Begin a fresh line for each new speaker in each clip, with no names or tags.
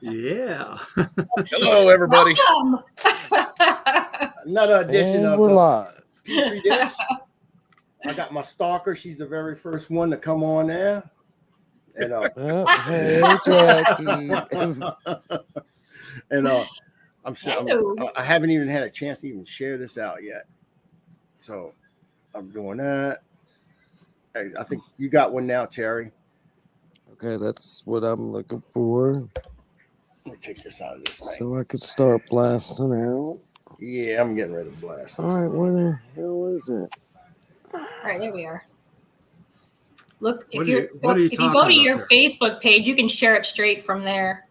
Yeah.
Hello, everybody.
Welcome.
Another edition
And
of
we're
the
live.
Pitre Dish. I got my stalker. She's the very first one to come on there. And
Hey, Jackie.
and I'm sure
Hello.
I haven't even had a chance to even share this out yet. So I'm doing that. Hey, I think you got one now, Terry.
Okay, that's what I'm looking for.
Let me take this out of this thing.
So I could start blasting out.
Yeah, I'm getting ready to blast.
All right, where the hell is it?
All right, there we are. Look,
What
if
are you
you go
talking
to your
about
Facebook page, you can share it straight from there.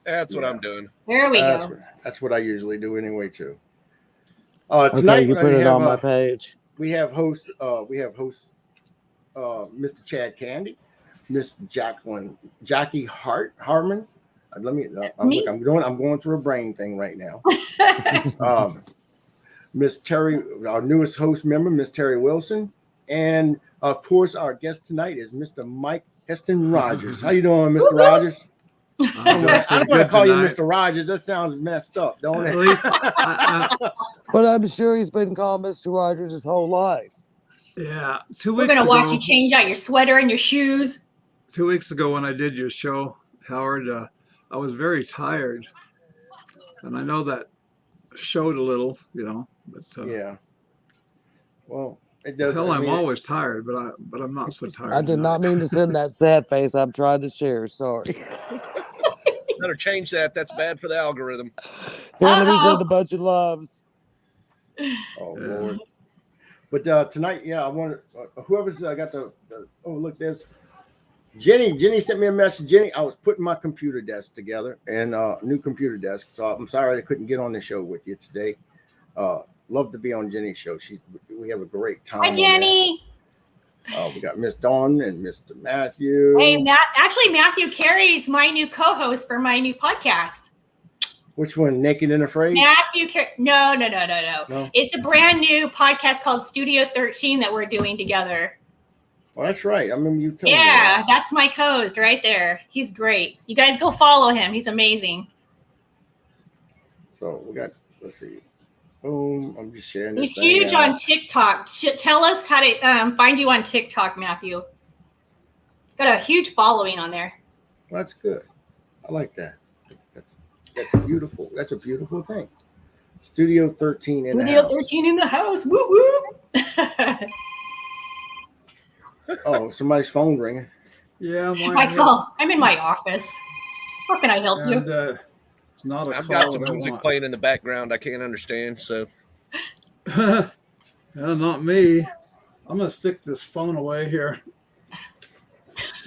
That's what
Yeah.
I'm doing.
There we go.
That's what I usually do anyway too.
Okay,
Tonight
you put
we
it
have
on my page.
we have host Mr. Chad Candy, Miss Jackie Harmon. Let me.
Me?
I'm going through a brain thing right now. Miss Terry, our newest host member, Miss Terry Wilson, and of course our guest tonight is Mr. Mike Heston Rogers. How you doing, Mr. Rogers? I don't want to call you Mr. Rogers. That sounds messed up, don't it?
At least,
But I'm sure he's been called Mr. Rogers his whole life.
yeah. 2
We're
weeks
gonna watch you
ago,
change out your sweater and your shoes.
2 weeks ago when I did your show, Howard, I was very tired, and I know that showed a little, But
Yeah. Well, it does.
hell,
I
I'm
mean,
always tired, but I'm not so tired.
I did not
tonight.
mean to send that sad face. I'm trying to share. Sorry.
Better change that. That's bad for the algorithm.
Here, let me
Uh-oh.
send a bunch of loves.
Oh
Yeah.
Lord. But tonight, yeah, I want whoever's got the oh look, there's Jenny. Jenny sent me a message. Jenny, I was putting my computer desk together and new computer desk. So I'm sorry I couldn't get on the show with you today. Love to be on Jenny's show. We have a great time.
Hi, Jenny.
We got Miss Dawn and Mr. Matthew.
Hey, actually, Matthew Carey's my new co-host for my new podcast.
Which one? Naked and Afraid?
Matthew Carey. No.
No?
It's a brand new podcast called Studio 13 that we're doing together.
Well, that's right. I remember you telling me.
Yeah,
that.
that's my co-host right there. He's great. You guys go follow him. He's amazing.
So we got. Let's see. Boom. I'm just sharing this.
He's
thing
huge
out.
on TikTok. Tell us how to find you on TikTok, Matthew. Got a huge following on there.
Well, that's good. I like that. That's beautiful. That's a beautiful thing. Studio 13 in the
Studio
house.
13 in the house. Woo woo.
Oh, somebody's phone ringing.
Yeah,
Michael, I'm in my office. How can I help you?
and it's not a
I've
call
got some
that I
music
want.
playing in the background. I can't understand. So
Yeah, not me. I'm gonna stick this phone away here.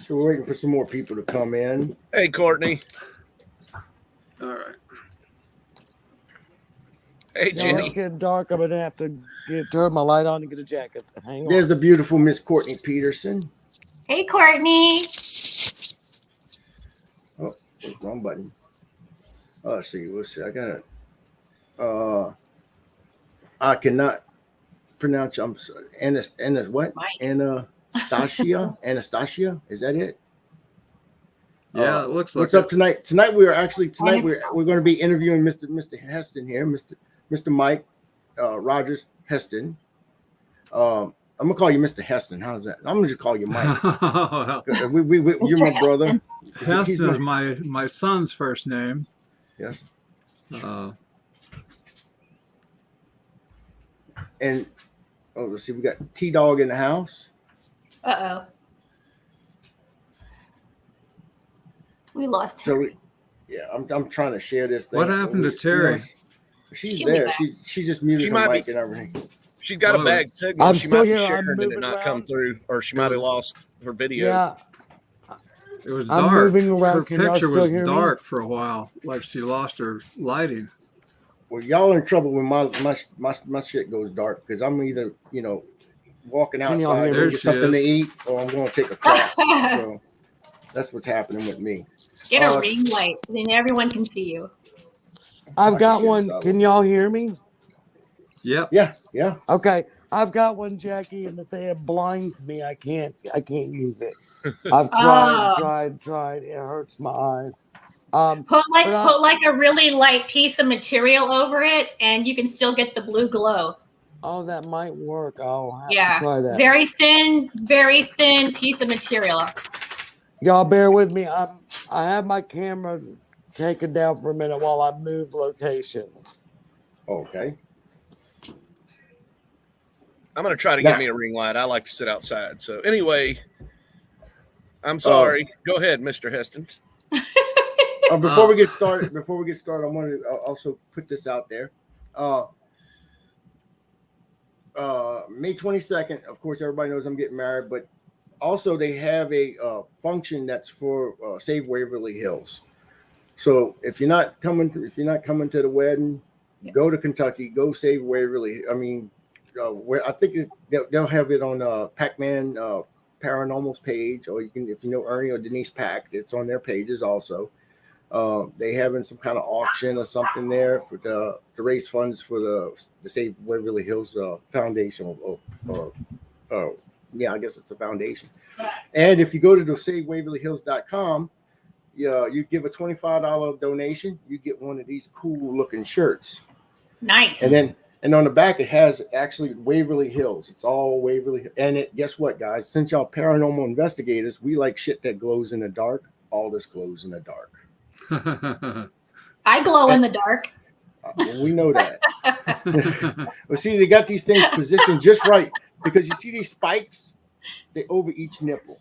So we're waiting for some more people to come in.
hey, Courtney.
All right.
Hey,
Y'all,
Jenny.
it's getting dark. I'm going to have to turn my light on and get a jacket. Hang on.
There's the beautiful Miss Courtney Peterson.
Hey, Courtney.
Oh, wrong button. Let's see. I got it. I cannot pronounce. I'm sorry. What?
Mike.
Anastasia. Anastasia. Is that it?
Yeah, it looks like
What's up tonight? Tonight we're going to be interviewing Mr. Heston here, Mr. Mike Rogers Heston. I'm gonna call you Mr. Heston. How's that? I'm gonna just call you Mike. You're my brother.
Heston is my son's first name.
Yes. And let's see, we got T-Dog in the house.
Uh-oh. We lost
So
Terry.
I'm trying to share this thing.
What happened to Terry?
She's
She'll be
there.
back.
She just muted
She
her
might
mic
be-
and everything.
She's got a
Well,
bag signal.
I'm
She
still
might be
here. I'm
sharing and it
moving
not come
around.
through, or she might have lost her video.
Yeah,
It was
I'm
dark.
moving around.
Her
Can y'all
picture
still
was
hear me?
dark for a while, like she lost her lighting.
Well, y'all are in trouble when my shit goes dark because I'm either walking
Can y'all
outside
hear
to
me?
get something to eat or I'm going to take a crap. So that's what's happening with me.
Get a ring light, then everyone can see you.
I've got
shit
one.
is
Can y'all hear me?
Yep.
Yeah.
Okay, I've got one, Jackie, and the thing blinds me. I can't use it. I've
Oh.
tried. It hurts my eyes.
Put
but
like a really light piece of material over it, and you can still get the blue glow.
Oh, that might work. I'll have to
Yeah,
try that.
very thin piece of material.
Y'all bear with me. I have my camera taken down for a minute while I move locations.
Okay.
I'm going to try to
Now-
get me a ring light. I like to sit outside. So anyway, I'm sorry. Go ahead, Mr. Heston.
Before we get started, I want to also put this out there. May 22nd, of course, everybody knows I'm getting married, but also they have a function that's for Save Waverly Hills. So if you're not coming to the wedding, go to Kentucky, go Save Waverly. I mean, where I think they'll have it on Pac-Man Paranormal's page, or you can, if you know Ernie or Denise Pack, it's on their pages also. They having some kind of auction or something there for to raise funds for the Save Waverly Hills Foundation. Yeah, I guess it's a foundation. And if you go to the SaveWaverlyHills.com, you give a $25 donation, you get one of these cool looking shirts.
Nice.
And on the back, it has actually Waverly Hills. It's all Waverly. And guess what, guys? Since y'all paranormal investigators, we like shit that glows in the dark. All this glows in the dark.
I glow in the dark.
We know that. Well, see, they got these things positioned just right because you see these spikes, they over each nipple.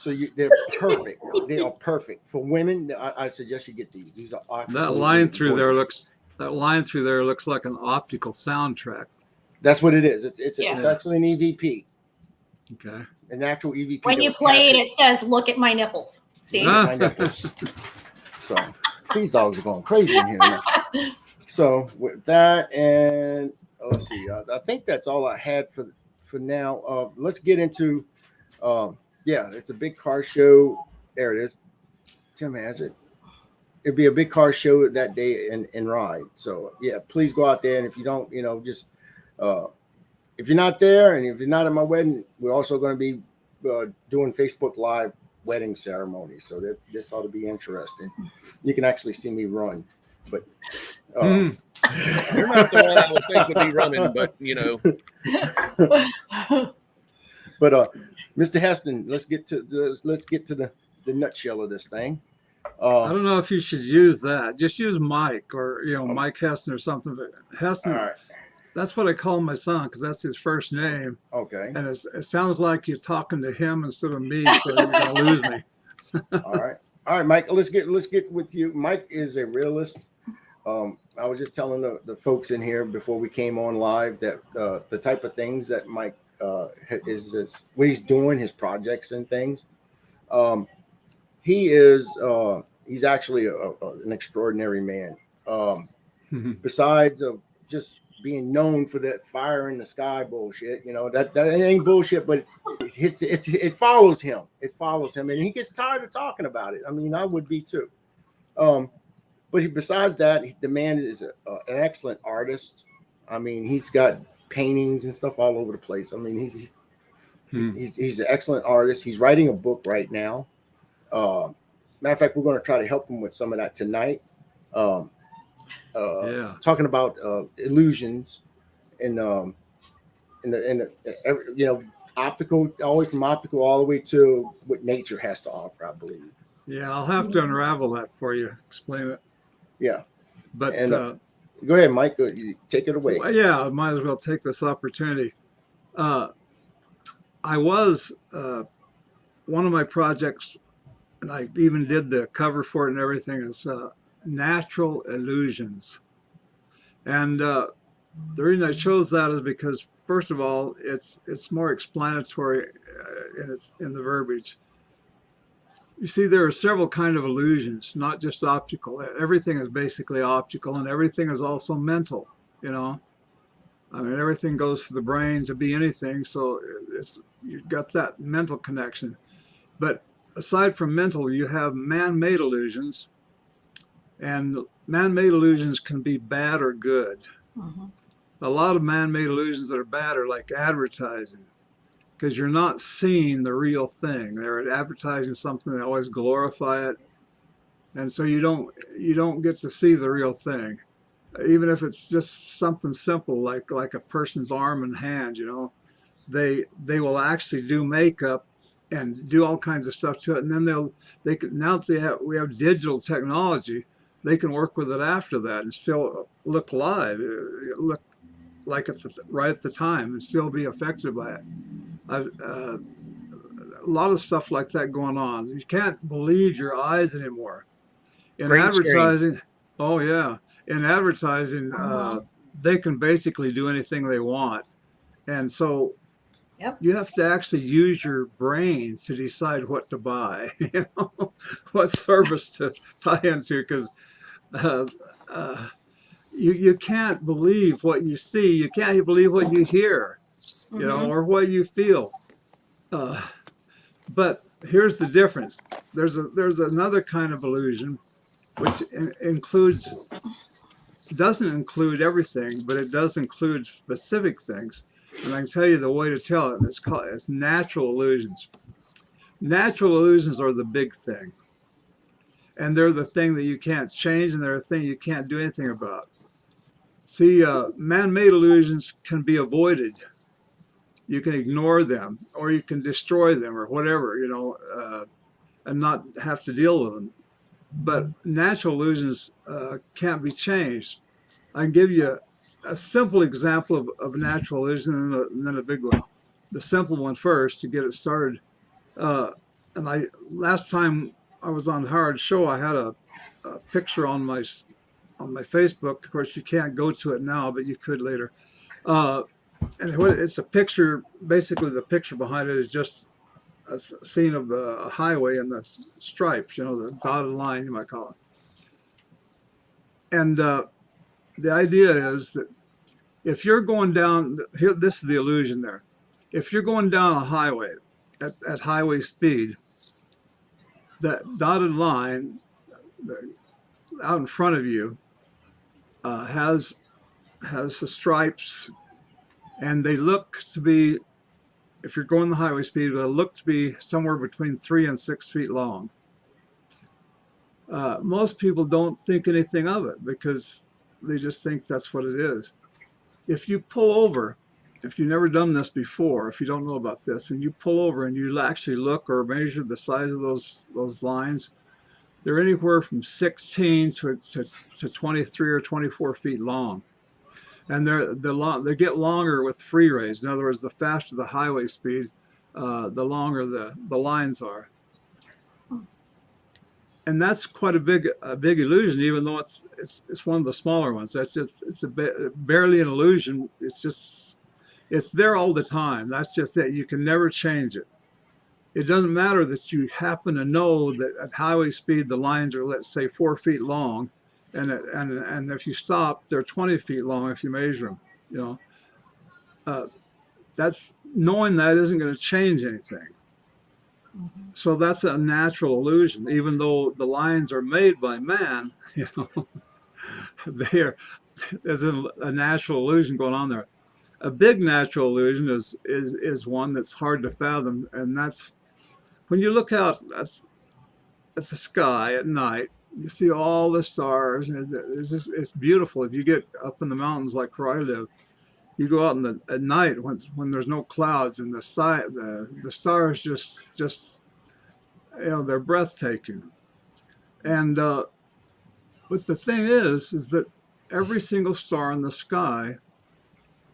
So they're perfect. They are perfect for women. I suggest you get these. These are
That line through there looks like an optical soundtrack.
That's what it is. It's
Yeah.
actually an EVP.
Okay.
An actual EVP.
When you play it, it says, "Look at my nipples." See?
My nipples. So these dogs are going crazy in here now. So with that, and let's see. I think that's all I had for now. Let's get into. It's a big car show. There it is. Tim has it. It'd be a big car show that day in Ride. So yeah, please go out there. And if you don't, just if you're not there and if you're not at my wedding, we're also going to be doing Facebook Live wedding ceremony. So this ought to be interesting. You can actually see me run, but
You're not the one I would think would be running, but
But Mr. Heston, let's get to the nutshell of this thing.
I don't know if you should use that. Just use Mike or Mike Heston or something. But Heston,
All right.
That's what I call my son because that's his first name.
Okay.
And it sounds like you're talking to him instead of me, so you're gonna lose me.
All right, Mike. Let's get with you. Mike is a realist. I was just telling the folks in here before we came on live that the type of things that Mike is what he's doing, his projects and things. He's actually an extraordinary man. Besides of just being known for that fire in the sky bullshit, that ain't bullshit, but it follows him. It follows him, and he gets tired of talking about it. I mean, I would be too. But besides that, the man is an excellent artist. I mean, he's got paintings and stuff all over the place. I mean, he's an excellent artist. He's writing a book right now. Matter of fact, we're going to try to help him with some of that tonight. Talking about illusions and optical, always from optical all the way to what nature has to offer, I believe.
Yeah, I'll have to unravel that for you. Explain it.
Yeah,
but
go ahead, Mike. You take it away.
Well, yeah, I might as well take this opportunity. I was one of my projects, and I even did the cover for it and everything, is natural illusions. And the reason I chose that is because, first of all, it's more explanatory in the verbiage. You see, there are several kinds of illusions, not just optical. Everything is basically optical, and everything is also mental. I mean, everything goes to the brain to be anything, so you've got that mental connection. But aside from mental, you have man-made illusions, and man-made illusions can be bad or good. A lot of man-made illusions that are bad are like advertising. because you're not seeing the real thing. They're advertising something, they always glorify it, and so you don't get to see the real thing, even if it's just something simple like a person's arm and hand. They will actually do makeup and do all kinds of stuff to it, and then they can, now that we have digital technology, they can work with it after that and still look live, look like right at the time, and still be affected by it. A lot of stuff like that going on. You can't believe your eyes anymore. In
Green screen.
advertising, oh yeah, in advertising, they can basically do anything they want, and so
Yep.
you have to actually use your brain to decide what to buy, what service to tie into, because you can't believe what you see, you can't believe what you hear, or what you feel. But here's the difference. There's another kind of illusion, which doesn't include everything, but it does include specific things. And I can tell you the way to tell it. It's natural illusions. Natural illusions are the big thing. And they're the thing that you can't change, and they're the thing you can't do anything about. See, man-made illusions can be avoided. You can ignore them, or you can destroy them, or whatever, and not have to deal with them. But natural illusions can't be changed. I can give you a simple example of a natural illusion, and then a big one. The simple one first to get it started. Last time I was on Howard's show, I had a picture on my Facebook. Of course, you can't go to it now, but you could later. And it's a picture. Basically, the picture behind it is just a scene of a highway and the stripes, the dotted line, you might call it. And the idea is that if you're going down here, this is the illusion there. If you're going down a highway at highway speed, that dotted line out in front of you has the stripes, and they look to be, if you're going the highway speed, they'll look to be somewhere between 3 and 6 feet long. Most people don't think anything of it because they just think that's what it is. If you pull over, if you've never done this before, if you don't know about this, and you pull over and you actually look or measure the size of those lines, they're anywhere from 16 to 23 or 24 feet long. And they get longer with freeways. In other words, the faster the highway speed, the longer the lines are. And that's quite a big illusion, even though it's one of the smaller ones. It's barely an illusion. It's there all the time. That's just it. You can never change it. It doesn't matter that you happen to know that at highway speed the lines are, let's say, 4 feet long, and if you stop, they're 20 feet long if you measure them. That's knowing that isn't going to change anything. So that's a natural illusion, even though the lines are made by man. There's a natural illusion going on there. A big natural illusion is one that's hard to fathom, and that's when you look out at the sky at night. You see all the stars, and it's beautiful. If you get up in the mountains like where I live, you go out at night when there's no clouds, and the stars just they're breathtaking. And but the thing is that every single star in the sky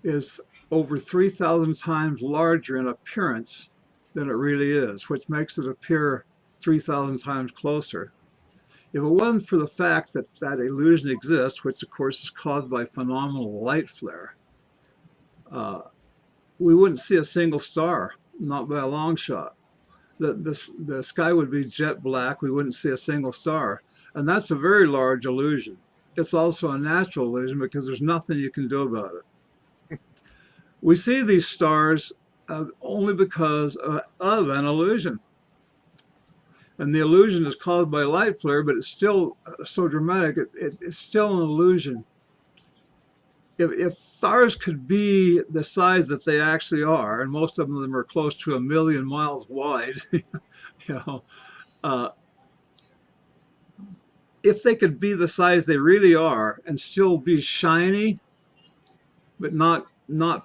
is over 3,000 times larger in appearance than it really is, which makes it appear 3,000 times closer. If it wasn't for the fact that that illusion exists, which of course is caused by phenomenal light flare, we wouldn't see a single star, not by a long shot. The sky would be jet black. We wouldn't see a single star. And that's a very large illusion. It's also a natural illusion because there's nothing you can do about it. We see these stars only because of an illusion. And the illusion is caused by light flare, but it's still so dramatic, it's still an illusion. if stars could be the size that they actually are, and most of them are close to 1,000,000 miles wide, you know, uh, if they could be the size they really are and still be shiny, but not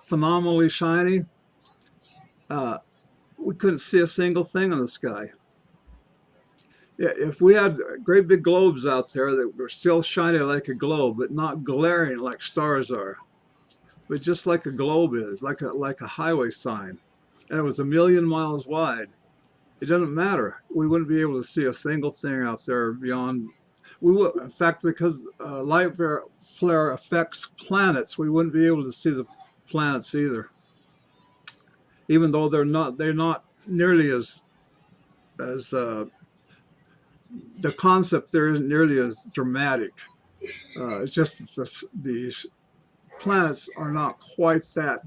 phenomenally shiny, uh, we couldn't see a single thing in the sky. If we had great big globes out there that were still shiny like a globe, but not glaring like stars are, but just like a globe is, like a highway sign, and it was 1,000,000 miles wide, it doesn't matter. We wouldn't be able to see a single thing out there beyond. We would, in fact, because light flare affects planets, we wouldn't be able to see the planets either, even though they're not nearly as the concept there isn't nearly as dramatic. It's just that these planets are not quite that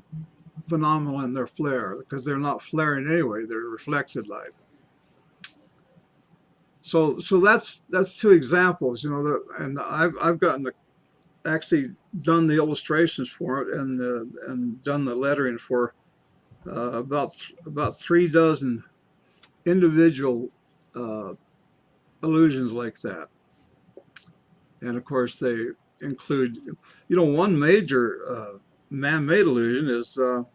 phenomenal in their flare because they're not flaring anyway; they're reflected light. So that's two examples, and I've gotten to actually done the illustrations for it and done the lettering for about 36 individual illusions like that. And of course, they include, one major man-made illusion is the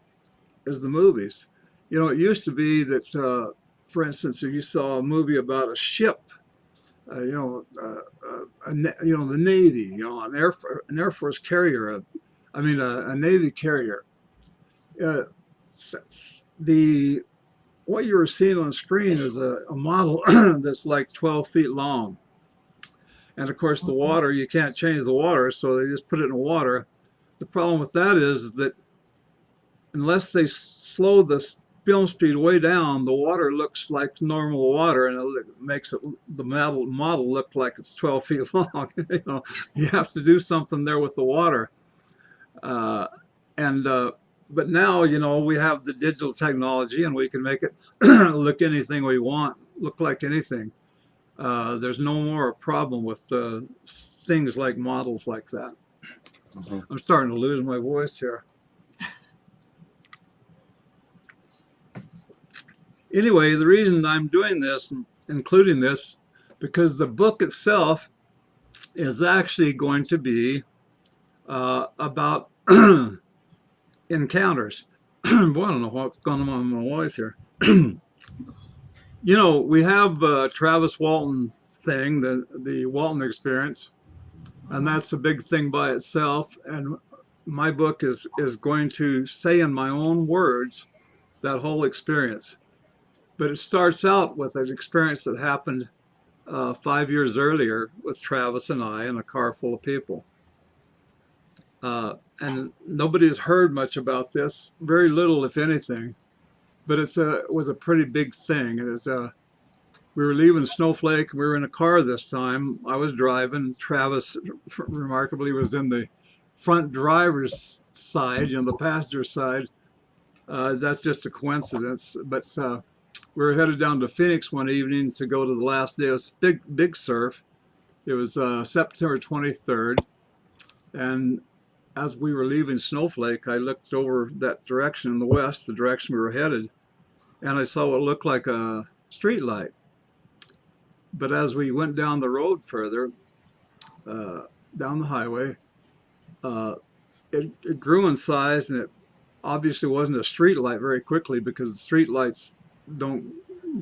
movies. It used to be that, for instance, if you saw a movie about a ship, the Navy, an Air Force carrier, a Navy carrier, what you were seeing on screen is a model that's like 12 feet long. And of course, the water, you can't change the water, so they just put it in water. The problem with that is that unless they slow the film speed way down, the water looks like normal water, and it makes the model look like it's 12 feet long. You have to do something there with the water. But now, we have the digital technology, and we can make it look anything we want, look like anything. There's no more a problem with things like models like that. Mm-hmm. I'm starting to lose my voice here. Anyway, the reason I'm doing this, including this, because the book itself is actually going to be about encounters. Boy, I don't know what's going on with my voice here. We have Travis Walton thing, the Walton experience, and that's a big thing by itself. And my book is going to say in my own words that whole experience. But it starts out with an experience that happened 5 years earlier with Travis and I in a car full of people. And nobody has heard much about this, very little, if anything. But it was a pretty big thing. We were leaving Snowflake. We were in a car this time. I was driving. Travis, remarkably, was in the front driver's side, the passenger side. That's just a coincidence. But we were headed down to Phoenix one evening to go to the last day of big surf. It was September 23rd. And as we were leaving Snowflake, I looked over that direction in the west, the direction we were headed, and I saw what looked like a street light. But as we went down the road further, down the highway, it grew in size, and it obviously wasn't a street light very quickly because the street lights don't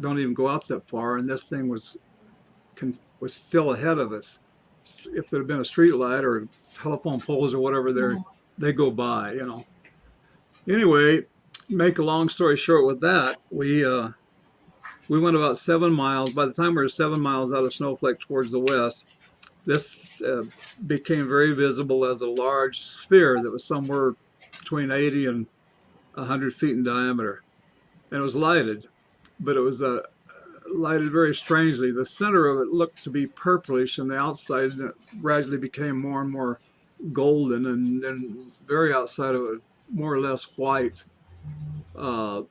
even go out that far, and this thing was still ahead of us. If there had been a street light or telephone poles or whatever, they go by, Anyway, make a long story short with that, we went about 7 miles. By the time we were 7 miles out of Snowflake towards the west, this became very visible as a large sphere that was somewhere between 80 and 100 feet in diameter. And it was lighted, but it was lighted very strangely. The center of it looked to be purplish, and the outside gradually became more and more golden, and then very outside of it, more or less white. So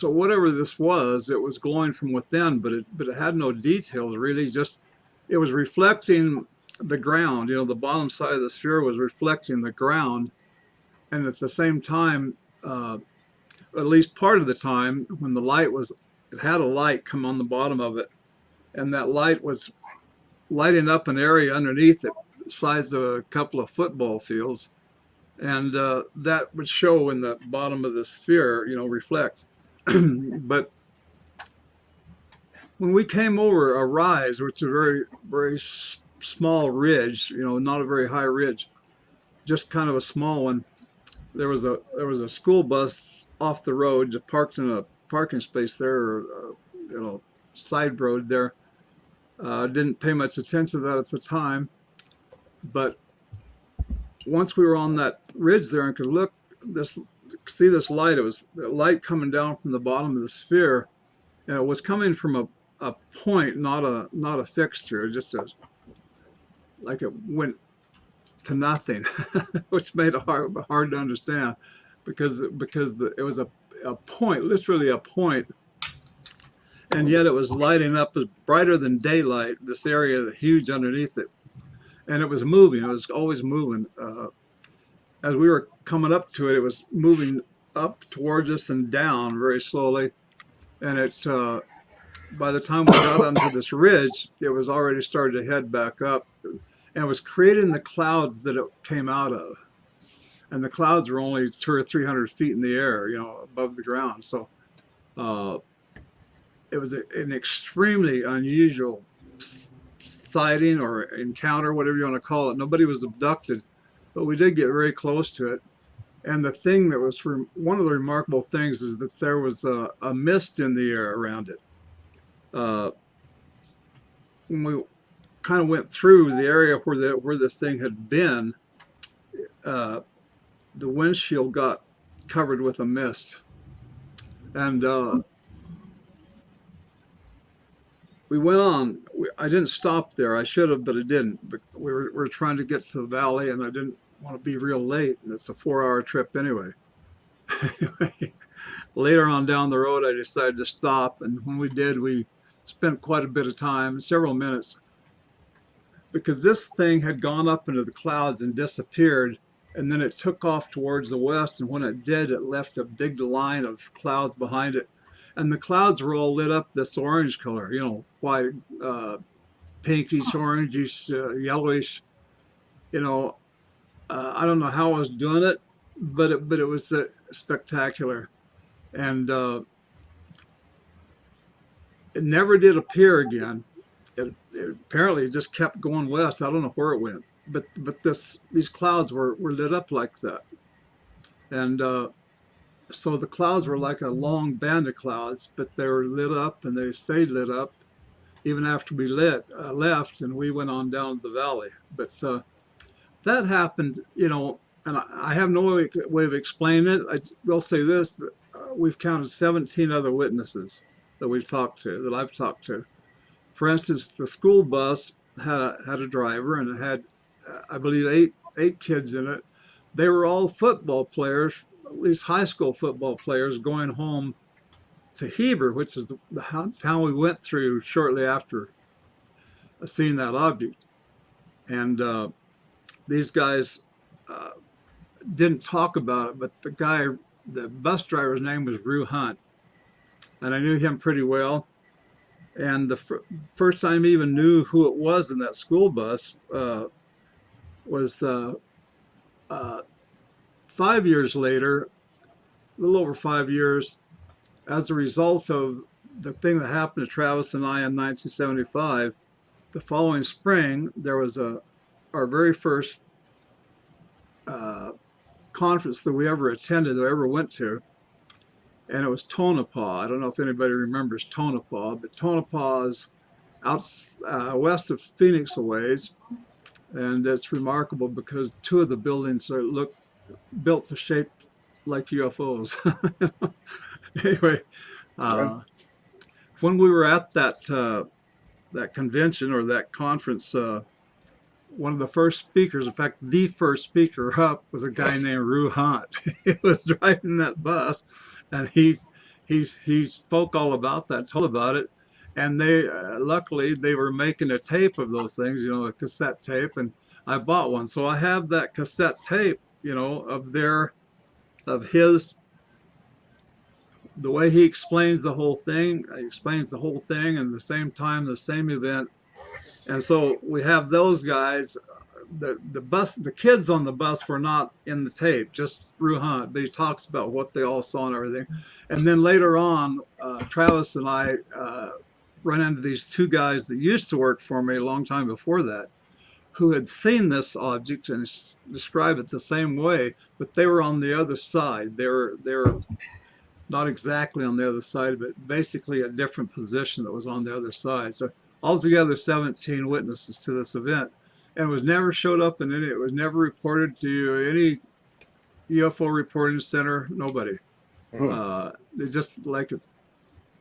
whatever this was, it was glowing from within, but it had no details really. Just it was reflecting the ground. The bottom side of the sphere was reflecting the ground, and at the same time, at least part of the time, when it had a light come on the bottom of it, and that light was lighting up an area underneath it, the size of a couple of football fields, and that would show in the bottom of the sphere, reflect. But when we came over a rise, which is a very, very small ridge, not a very high ridge, just kind of a small one, there was a school bus off the road, just parked in a parking space there, or side road there. Didn't pay much attention to that at the time, but once we were on that ridge there and could see this light, it was a light coming down from the bottom of the sphere, and it was coming from a point, not a fixture, just like it went to nothing, which made it hard to understand, because it was a point, literally a point, and yet it was lighting up as brighter than daylight, this area, the huge underneath it, and it was moving. It was always moving. As we were coming up to it, it was moving up towards us and down very slowly, and it by the time we got onto this ridge, it was already starting to head back up, and was creating the clouds that it came out of. And the clouds were only 200 or 300 feet in the air, above the ground. So it was an extremely unusual sighting or encounter, whatever you want to call it. Nobody was abducted, but we did get very close to it. And the thing that was one of the remarkable things is that there was a mist in the air around it. When we kind of went through the area where this thing had been, the windshield got covered with a mist, and we went on. I didn't stop there. I should have, but I didn't. But we were trying to get to the valley, and I didn't want to be real late. And it's a 4-hour trip anyway. Later on down the road, I decided to stop, and when we did, we spent quite a bit of time, several minutes, because this thing had gone up into the clouds and disappeared, and then it took off towards the west, and when it did, it left a big line of clouds behind it, and the clouds were all lit up this orange color, white, pinkish, orangish, yellowish. I don't know how I was doing it, but it was spectacular, and it never did appear again. It apparently just kept going west. I don't know where it went, but these clouds were lit up like that, and so the clouds were like a long band of clouds, but they were lit up, and they stayed lit up even after we left, and we went on down the valley. But that happened, and I have no way of explaining it. I will say this: that, we've counted 17 other witnesses that I've talked to. For instance, the school bus had a driver, and it had, I believe, eight kids in it. They were all football players, at least high school football players, going home to Heber, which is the town we went through shortly after seeing that object. And these guys didn't talk about it, but the bus driver's name was Rue Hunt, and I knew him pretty well. And the first time I even knew who it was in that school bus was 5 years later, a little over 5 years, as a result of the thing that happened to Travis and I in 1975. The following spring, there was our very first conference that we ever attended, that I ever went to. And it was Tonopah. I don't know if anybody remembers Tonopah, but Tonopah is out west of Phoenix a ways. And it's remarkable because two of the buildings look built to shape like UFOs. Anyway, when we were at that convention or that conference, one of the first speakers, in fact, the first speaker up, was a guy named Rue Hunt. He was driving that bus, and he spoke all about that, told about it, And they luckily they were making a tape of those things, a cassette tape, and I bought one. So I have that cassette tape, of his, the way he explains the whole thing. He explains the whole thing, and at the same time, the same event. And so we have those guys. The kids on the bus were not in the tape, just Rue Hunt, but he talks about what they all saw and everything. And then later on, Travis and I run into these two guys that used to work for me a long time before that, who had seen this object and described it the same way, but they were on the other side. They're not exactly on the other side, but basically a different position that was on the other side. So altogether 17 witnesses to this event, and it was never showed up in any, it was never reported to any UFO reporting center, nobody. They just like it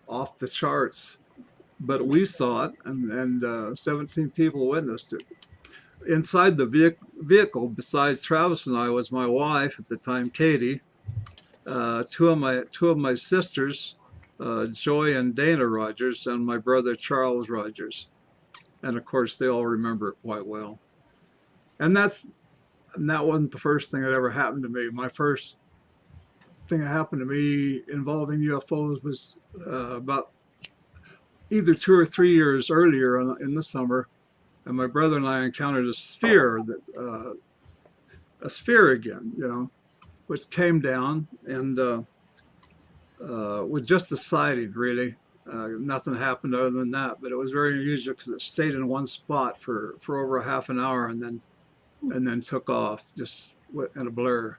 off the charts, but we saw it, and 17 people witnessed it. Inside the vehicle, besides Travis and I, was my wife at the time, Katie, two of my sisters, Joy and Dana Rogers, and my brother Charles Rogers, and of course they all remember it quite well. And that wasn't the first thing that ever happened to me. My first thing that happened to me involving UFOs was about either 2 or 3 years earlier in the summer, and my brother and I encountered a sphere again, which came down and was just a sighting, really. Nothing happened other than that, but it was very unusual because it stayed in one spot for over a half an hour and then took off just in a blur.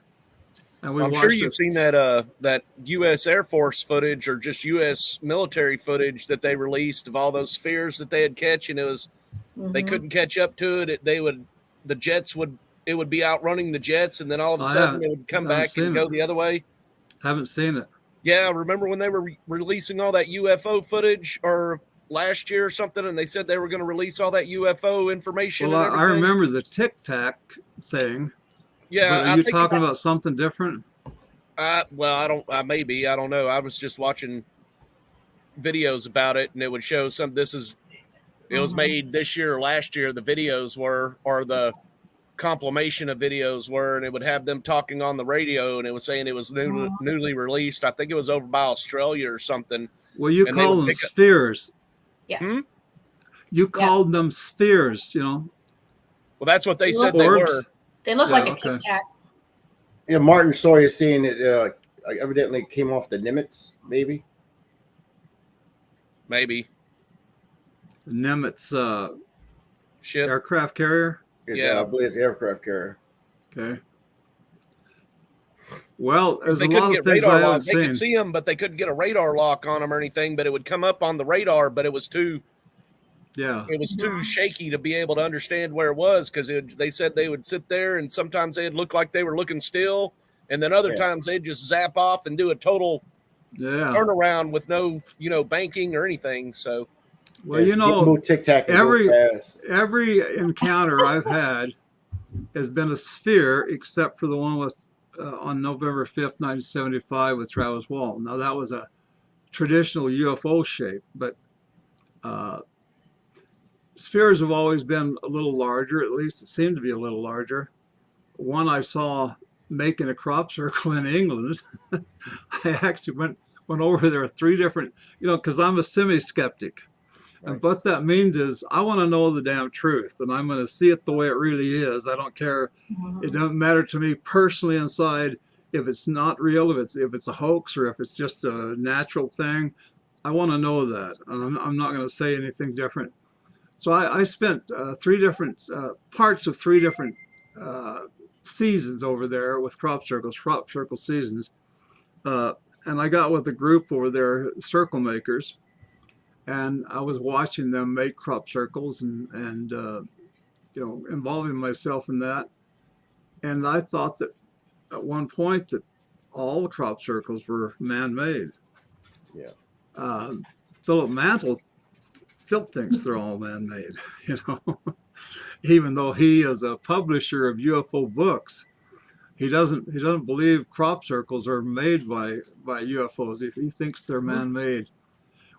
And
I'm sure you've seen that U.S. Air Force footage or just U.S. military footage that they released of all those spheres that they had catch, and it was they couldn't catch up to it. It would be outrunning the jets, and then all of a sudden it would come back and go the other way.
Haven't seen it.
Yeah, remember when they were releasing all that UFO footage, or last year or something, and they said they were going to release all that UFO information?
Well, I remember the Tic Tac thing.
Yeah,
but are you talking about something different?
Well, I don't know. I was just watching videos about it, and it would show it was made this year or last year. The videos were, or the compilation of videos were, and it would have them talking on the radio, and it was saying it was newly released. I think it was over by Australia or something.
Well, you call them spheres.
Yeah.
You called them spheres,
Well, that's what they said they were.
They look like a Tic Tac.
Yeah, Martin Sawyer saying it evidently came off the Nimitz, maybe.
Maybe.
Nimitz
ship,
aircraft carrier.
Yeah, I believe it's aircraft carrier.
Okay. Well, there's a
they
lot of things I haven't seen.
They could see them, but they couldn't get a radar lock on them or anything. But it would come up on the radar, but it was too.
Yeah.
It was too shaky to be able to understand where it was, because they said they would sit there and sometimes they'd look like they were looking still, and then other times they'd just zap off and do a total turnaround with no banking or anything. So,
well,
Tic-Tac
every encounter I've had has been a sphere, except for the one with on November 5th, 1975 with Travis Walton. Now that was a traditional UFO shape, but spheres have always been a little larger. At least it seemed to be a little larger. One I saw making a crop circle in England. I actually went over there 3 different, because I'm a semi-skeptic. Right. And what that means is I want to know the damn truth, and I'm going to see it the way it really is. I don't care. It doesn't matter to me personally inside if it's not real, if it's a hoax, or if it's just a natural thing. I want to know that. And I'm not going to say anything different. So I spent 3 different parts of 3 different seasons over there with crop circle seasons. And I got with a group over there, circle makers, and I was watching them make crop circles and involving myself in that. And I thought that at one point that all the crop circles were man-made. Yeah. Philip Mantle still thinks they're all man-made, even though he is a publisher of UFO books. He doesn't believe crop circles are made by UFOs. He thinks they're man-made.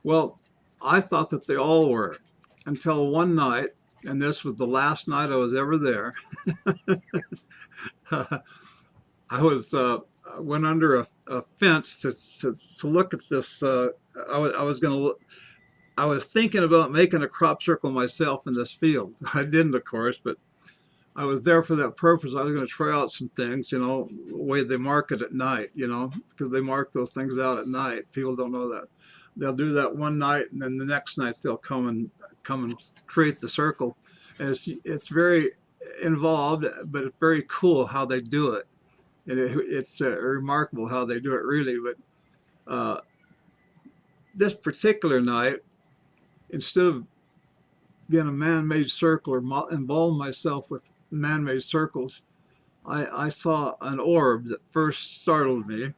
Well, I thought that they all were, until one night, and this was the last night I was ever there. I went under a fence to look at this. I was thinking about making a crop circle myself in this field. I didn't, of course, but I was there for that purpose. I was going to try out some things, you know, the way they mark it at night, you know, because they mark those things out at night. People don't know that. They'll do that one night, and then the next night they'll come and create the circle. And it's very involved, but it's very cool how they do it. And it's remarkable how they do it, really. But this particular night, instead of being a man-made circle or involve myself with man-made circles, I saw an orb that first startled me.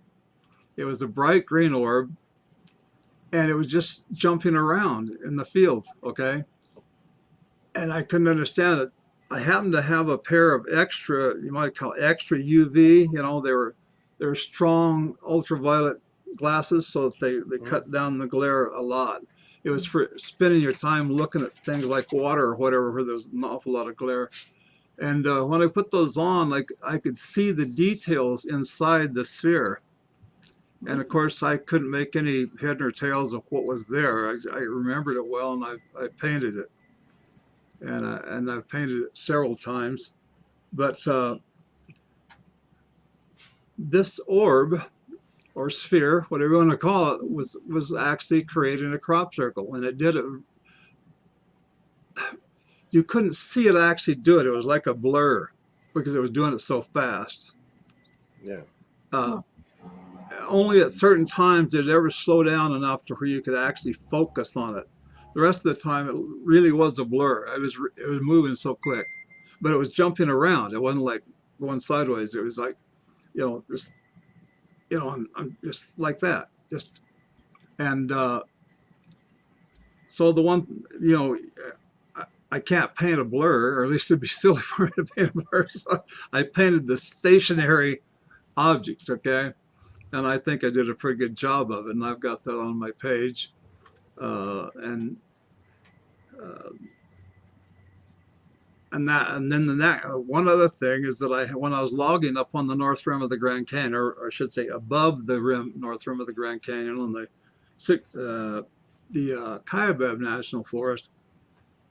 It was a bright green orb, and it was just jumping around in the field, okay? And I couldn't understand it. I happened to have a pair of extra, you might call extra UV, you know, they were strong ultraviolet glasses, so that they cut down the glare a lot. It was for spending your time looking at things like water or whatever, where there's an awful lot of glare. And when I put those on, like, I could see the details inside the sphere. And of course, I couldn't make any head nor tails of what was there. I remembered it well, and I painted it. And I've painted it several times. But this orb, or sphere, whatever you want to call it, was actually creating a crop circle, and it did it. You couldn't see it actually do it. It was like a blur because it was doing it so fast.
Yeah.
Only at certain times did it ever slow down enough to where you could actually focus on it. The rest of the time, it really was a blur. It was moving so quick, but it was jumping around. It wasn't like going sideways. It was like, you know, just, you know, I'm just like that. Just, and so the one, you know, I can't paint a blur, or at least it'd be silly for me to paint a blur. So I painted the stationary objects, okay? And I think I did a pretty good job of it, and I've got that on my page. And then one other thing is that when I was logging up on the north rim of the Grand Canyon, or I should say above the north rim of the Grand Canyon on the Kaibab National Forest,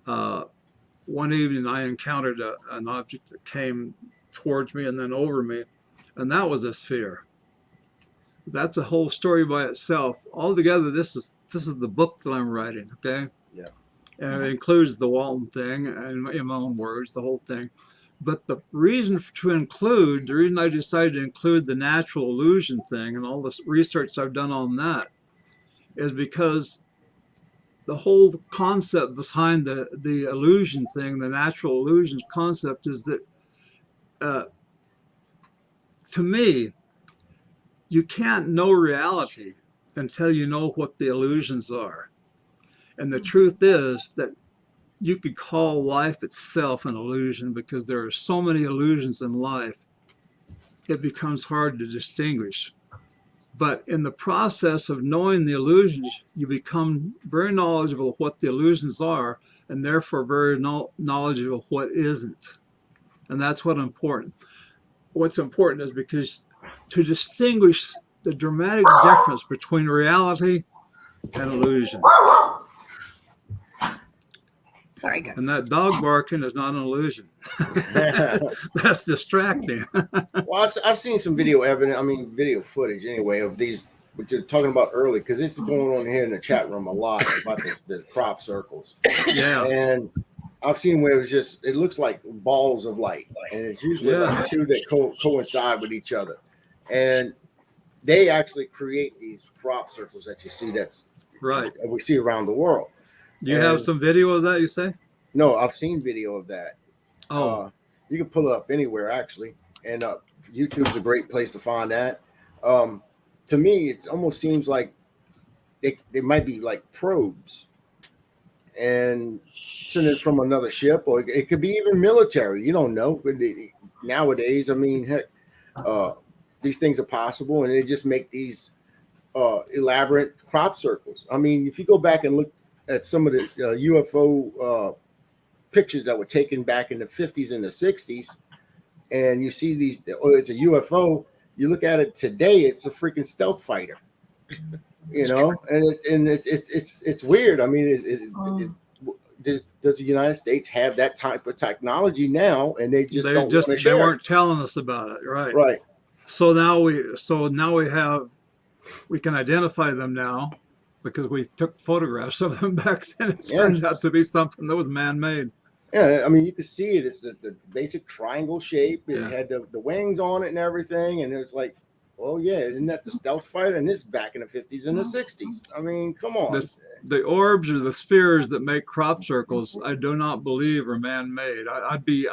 one evening I encountered an object that came towards me and then over me, and that was a sphere. That's a whole story by itself. Altogether, this is the book that I'm writing, okay?
Yeah.
And it includes the Walton thing, and in my own words, the whole thing. But the reason I decided to include the natural illusion thing and all this research I've done on that is because the whole concept behind the illusion thing, the natural illusion concept, is that to me, you can't know reality until you know what the illusions are. And the truth is that you could call life itself an illusion because there are so many illusions in life, it becomes hard to distinguish. But in the process of knowing the illusions, you become very knowledgeable of what the illusions are, and therefore very knowledgeable of what isn't. And that's what's important. What's important is because to distinguish the dramatic difference between reality and illusion.
Sorry, guys.
And that dog barking is not an illusion. That's distracting.
Well, I've seen some video video footage anyway of these, what you're talking about earlier, because it's going on here in the chat room a lot about the crop circles.
Yeah.
And I've seen where it looks like balls of light, and it's usually like two that coincide with each other. And they actually create these crop circles that you see that we see around the world.
Do you have some video of that, you say?
No, I've seen video of that.
Oh.
You can pull it up anywhere, actually. And YouTube's a great place to find that. To me, it almost seems like they might be like probes and send it from another ship, or it could be even military. You don't know. Nowadays, I mean, heck, these things are possible, and they just make these elaborate crop circles. I mean, if you go back and look at some of the UFO pictures that were taken back in the 50s and the 60s, and you see these, it's a UFO. You look at it today, it's a freaking stealth fighter. You know, and it's weird. I mean, does the United States have that type of technology now, and they just don't want to share?
They weren't telling us about it, right?
Right.
So now we can identify them now because we took photographs of them back then. It turned out to be something that was man-made.
Yeah, I mean, you could see it. It's the basic triangle shape. It had the wings on it and everything, and it's like, oh yeah, isn't that the stealth fighter? And this back in the 50s and the 60s. I mean, come on.
The orbs or the spheres that make crop circles, I do not believe are man-made. I'd be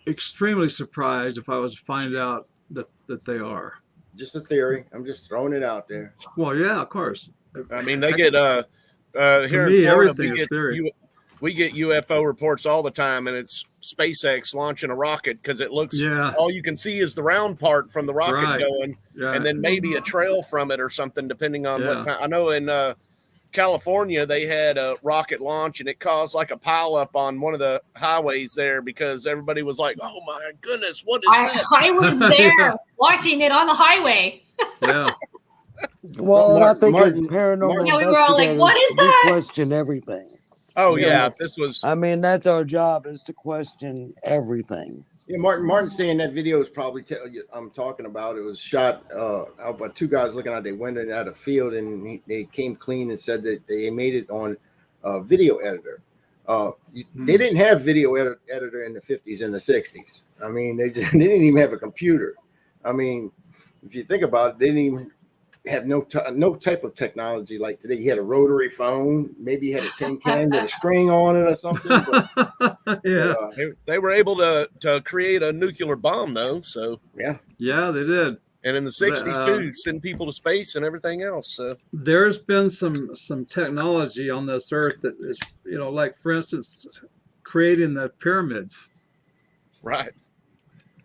extremely surprised if I was to find out that they are.
Just a theory. I'm just throwing it out there.
Well, yeah, of course.
I mean, they get here
to
in
me,
Florida,
everything is theory.
We get UFO reports all the time, and it's SpaceX launching a rocket because it looks all you can see is the round part from the rocket going, and then maybe a trail from it or something, depending on what time. I know in California they had a rocket launch, and it caused like a pileup on one of the highways there because everybody was like, "Oh my goodness, what is that?"
I was there watching it on the highway.
Yeah.
Well, I think as paranormal
we were all like, "What is that?"
we question everything.
Oh yeah, this was.
I mean, that's our job, is to question everything.
Yeah, Martin's saying that video is probably I'm talking about. It was shot out by two guys looking out their window at a field, and they came clean and said that they made it on a video editor. They didn't have video editor in the 50s and the 60s. I mean, they didn't even have a computer. I mean, if you think about it, they didn't even have no type of technology like today. You had a rotary phone, maybe you had a tin can with a string on it or something. But,
they were able to create a nuclear bomb though. So
yeah, they did.
And in the 60s too, send people to space and everything else. So
there's been some technology on this earth that is, like for instance, creating the pyramids.
Right.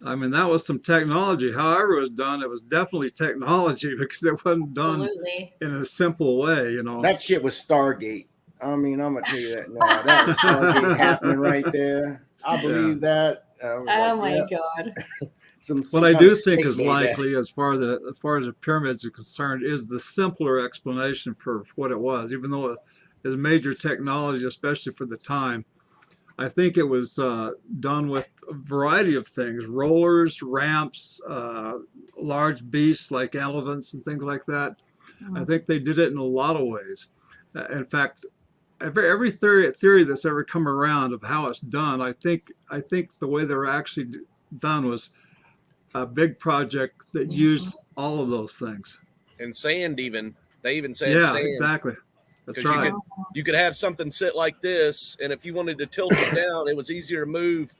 I mean, that was some technology. However it was done, it was definitely technology because it wasn't done in a simple way,
That shit was Stargate. I mean, I'm going to tell you that now. That was Stargate happening right there. I believe that.
Oh, my God.
What I do think is likely, as far as the pyramids are concerned, is the simpler explanation for what it was, even though it is major technology, especially for the time. I think it was done with a variety of things: rollers, ramps, large beasts like elephants and things like that. I think they did it in a lot of ways. In fact, every theory that's ever come around of how it's done, I think the way they were actually done was a big project that used all of those things.
And sand, even they even said
sand.
Yeah,
exactly. That's right.
You could have something sit like this, and if you wanted to tilt it down, it was easier to move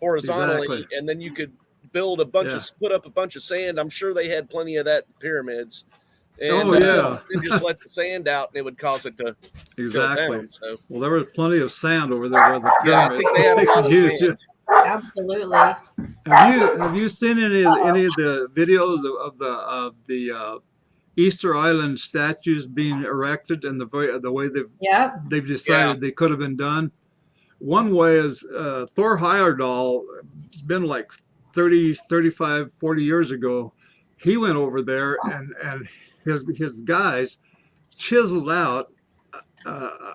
horizontally, and then you could build put up a bunch of sand. I'm sure they had plenty of that in pyramids. And, and just let the sand out, and it would cause it to go down. So.
Well, there was plenty of sand over there where the pyramids.
I think they had a lot of sand.
Absolutely.
Have you seen any of the videos of the Easter Island statues being erected and the way they've decided they could have been done? One way is Thor Heyerdahl. It's been like 30, 35, 40 years ago. He went over there and his guys chiseled out a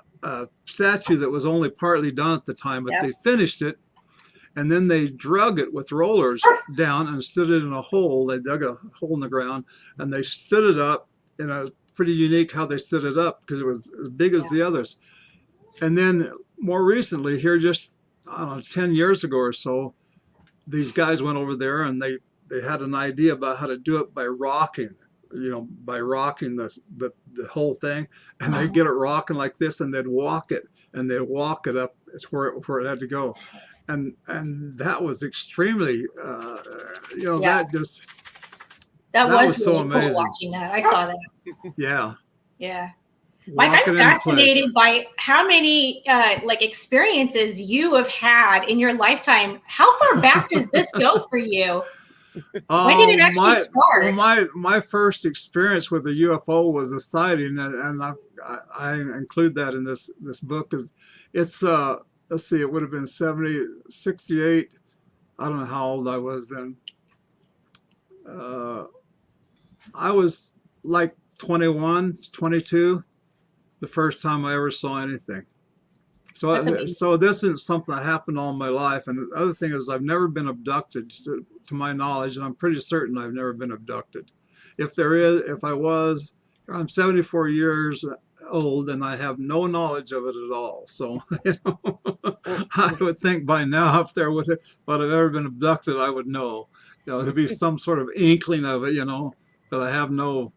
statue that was only partly done at the time, but they finished it. And then they drug it with rollers down and stood it in a hole. They dug a hole in the ground and they stood it up in a pretty unique how they stood it up because it was as big as the others. And then more recently here, just, 10 years ago or so, these guys went over there and they had an idea about how to do it by rocking, the whole thing. And they'd get it rocking like this and they'd walk it up. It's where it had to go. And that was extremely, that
was
so
really
amazing.
Cool watching that. I saw that.
Yeah.
Yeah. Mike, I'm fascinated by how many experiences you have had in your lifetime. How far back does this go for you? When did it actually start?
Well, my first experience with a UFO was a sighting, and I include that in this book. It's let's see, it would have been 68. I don't know how old I was then. I was like 21, 22, the first time I ever saw anything. So this is something that happened all my life. And the other thing is I've never been abducted to my knowledge, and I'm pretty certain I've never been abducted. If I was, I'm 74 years old and I have no knowledge of it at all. So, I would think by now if I've ever been abducted, I would know. There'd be some sort of inkling of it, but I have no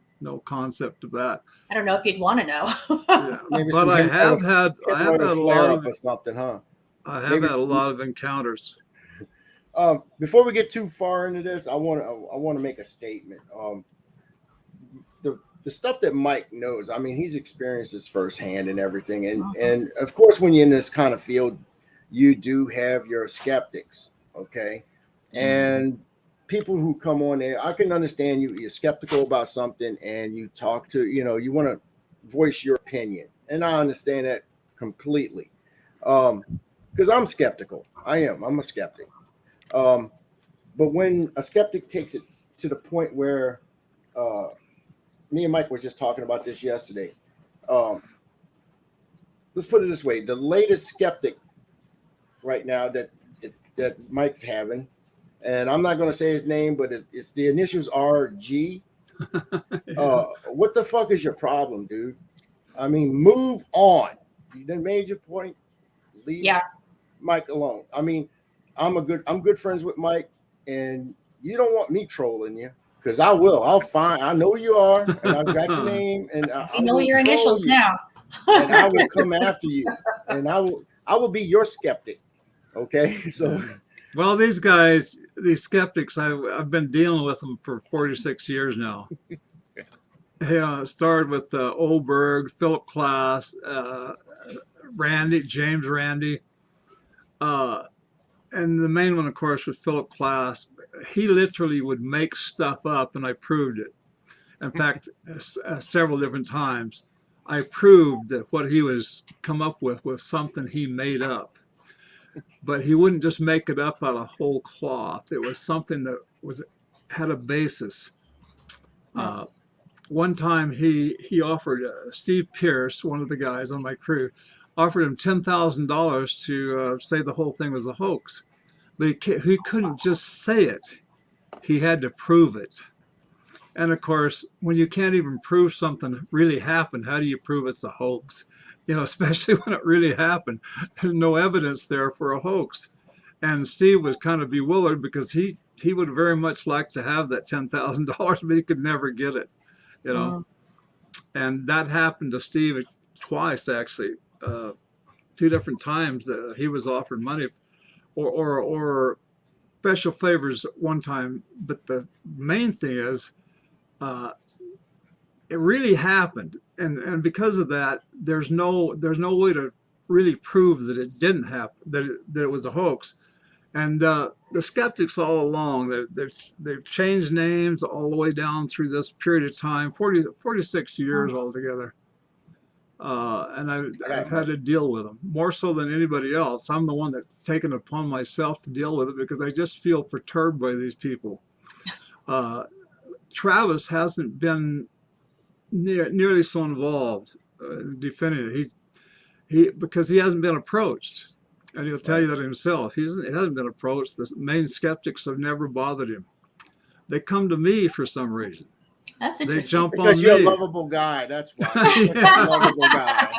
concept of that.
I don't know if you'd want to know.
Yeah. But I have had a lot of
or something, huh?
I have had a lot of encounters.
Before we get too far into this, I want to make a statement. The stuff that Mike knows, I mean, he's experienced this firsthand and everything, and of course, when you're in this kind of field, you do have your skeptics, okay, and people who come on there, I can understand you're skeptical about something, and you talk to, you want to voice your opinion, and I understand that completely, because I'm skeptical. I'm a skeptic. But when a skeptic takes it to the point where, me and Mike were just talking about this yesterday. Let's put it this way: the latest skeptic right now that Mike's having, and I'm not going to say his name, but it's the initials RG. What the fuck is your problem, dude? I mean, move on. You done made your point. Leave Mike alone. I mean, I'm good friends with Mike, and you don't want me trolling you, because I will. I know you are, and I've got your name, and I
know your initials now.
And I will come after you, and I will be your skeptic. Okay, so.
Well, these skeptics, I've been dealing with them for 46 years now. Started with Olberg, Philip Klass, James Randi, and the main one, of course, was Philip Klass. He literally would make stuff up, and I proved it. In fact, several different times, I proved that what he was come up with was something he made up. But he wouldn't just make it up out of whole cloth. It was something that had a basis. One time he offered Steve Pierce, one of the guys on my crew, offered him $10,000 to say the whole thing was a hoax. But he couldn't just say it. He had to prove it. And of course, when you can't even prove something really happened, how do you prove it's a hoax? Especially when it really happened. There's no evidence there for a hoax. And Steve was kind of bewildered because he would very much like to have that $10,000, but he could never get it, And that happened to Steve twice, actually. 2 different times that he was offered money or special favors one time. But the main thing is, it really happened, and because of that, there's no way to really prove that it didn't happen, that it was a hoax. And the skeptics all along, they've changed names all the way down through this period of time, 46 years altogether. And I've had to deal with them more so than anybody else. I'm the one that's taken it upon myself to deal with it because I just feel perturbed by these people. Travis hasn't been nearly so involved defending it. Because he hasn't been approached, and he'll tell you that himself. He hasn't been approached. The main skeptics have never bothered him. They come to me for some reason.
That's
They
interesting.
jump
Because
on
you're a
me.
lovable guy. That's why. You're a lovable guy.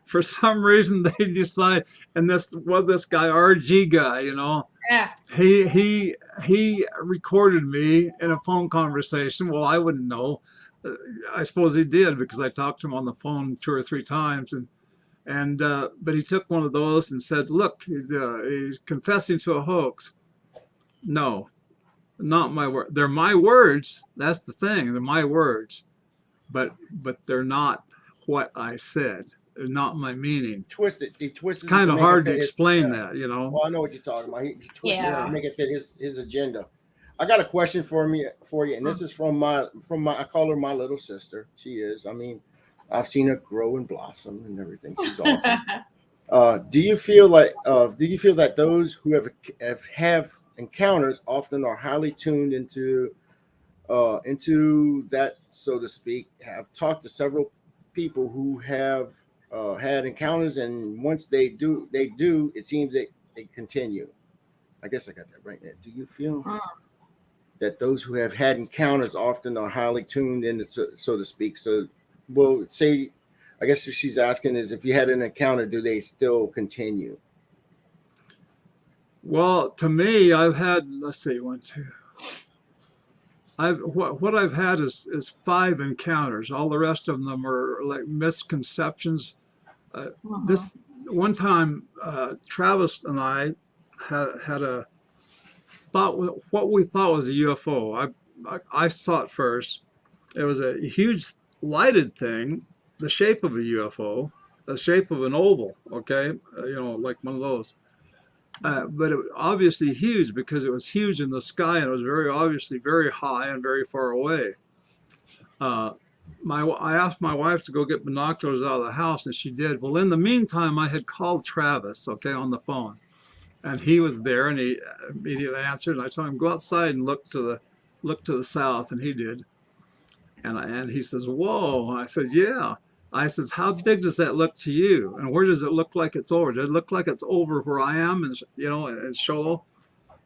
For some reason, they decide, and this guy, RG guy,
Yeah.
he recorded me in a phone conversation. Well, I wouldn't know. I suppose he did because I talked to him on the phone 2 or 3 times, but he took one of those and said, "Look, he's confessing to a hoax." No, not my word. They're my words. That's the thing. They're my words, but they're not what I said. They're not my meaning.
He twisted
It's
it
kind of
make it
hard to
fit his-
explain
yeah.
that,
Well, I know what you're talking about. He twisted it
Yeah.
to make it fit his agenda. I got a question for you, and this is from my I call her my little sister. She is. I mean, I've seen her grow and blossom and everything. She's awesome. Do you feel that those who have encounters often are highly tuned into that, so to speak? Have talked to several people who have had encounters, and once they do, it seems they continue. I guess I got that right there. Do you feel that those who have had encounters often are highly tuned in, so to speak? So, well, say, I guess what she's asking is, if you had an encounter, do they still continue?
Well, to me, I've had, let's see, one, two. What I've had is 5 encounters. All the rest of them are like misconceptions. This one time, Travis and I had a thought, what we thought was a UFO. I saw it first. It was a huge lighted thing, the shape of a UFO, the shape of an oval. Okay, like one of those. But it was obviously huge because it was huge in the sky, and it was very obviously very high and very far away. I asked my wife to go get binoculars out of the house, and she did. Well, in the meantime, I had called Travis, on the phone, and he was there, and he immediately answered. And I told him, go outside and look to the south, and he did. And he says, whoa. And I said, yeah. I says, how big does that look to you? And where does it look like it's over? Does it look like it's over where I am in Shoal?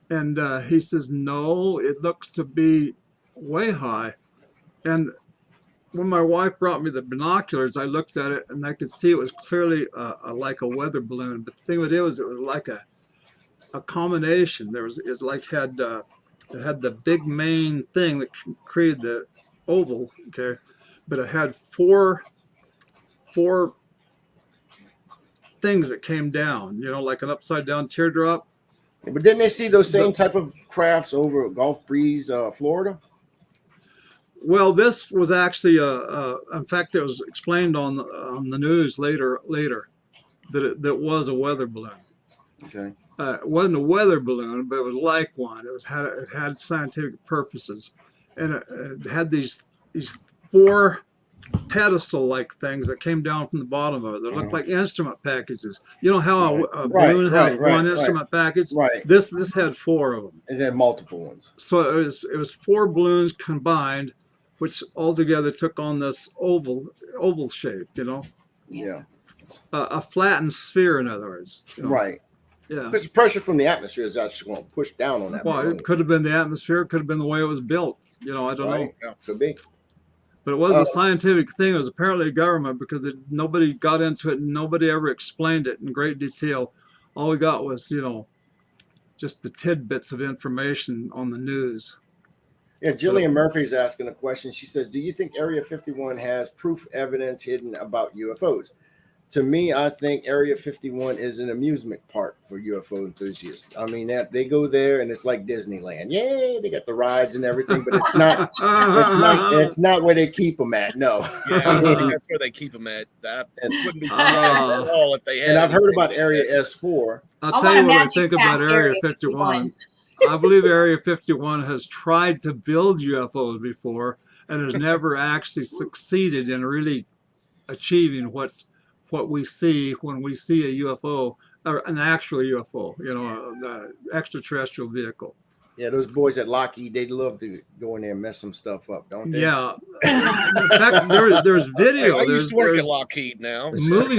And he says, no, it looks to be way high. And when my wife brought me the binoculars, I looked at it and I could see it was clearly like a weather balloon. But the thing with it was like a combination. It had the big main thing that created the oval, okay, but it had four things that came down, like an upside down teardrop.
But didn't they see those same type of crafts over Gulf Breeze, Florida?
Well, this was actually in fact, it was explained on the news later that it was a weather balloon.
Okay.
It wasn't a weather balloon, but it was like one. It had scientific purposes, and it had these 4 pedestal-like things that came down from the bottom of it. They looked like instrument packages. You know how a balloon has one instrument package?
Right.
This had 4 of them.
It had multiple ones.
So it was 4 balloons combined, which altogether took on this oval shape.
Yeah.
A flattened sphere, in other words.
Right.
Yeah.
Because the pressure from the atmosphere is actually going to push down on that.
Well,
balloon.
it could have been the atmosphere. It could have been the way it was built. I don't know.
Yeah, could be.
But it was a scientific thing. It was apparently a government, because nobody got into it and nobody ever explained it in great detail. All we got was, just the tidbits of information on the news.
Yeah, Jillian Murphy's asking a question. She says, do you think Area 51 has proof evidence hidden about UFOs? To me, I think Area 51 is an amusement park for UFO enthusiasts. I mean, that they go there and it's like Disneyland. Yay, they got the rides and everything, but it's not. It's not where they keep them at. No.
Yeah, I think that's where they keep them at. That wouldn't be surprised at all if they had.
And I've heard about Area S4.
I'll tell you what I think about Area 51. I believe Area 51 has tried to build UFOs before and has never actually succeeded in really achieving what we see when we see a UFO, or an actual UFO, the extraterrestrial vehicle.
Yeah, those boys at Lockheed, they love to go in there and mess some stuff up, don't they?
Yeah. In fact, there's video.
I used to work at Lockheed now.
Movie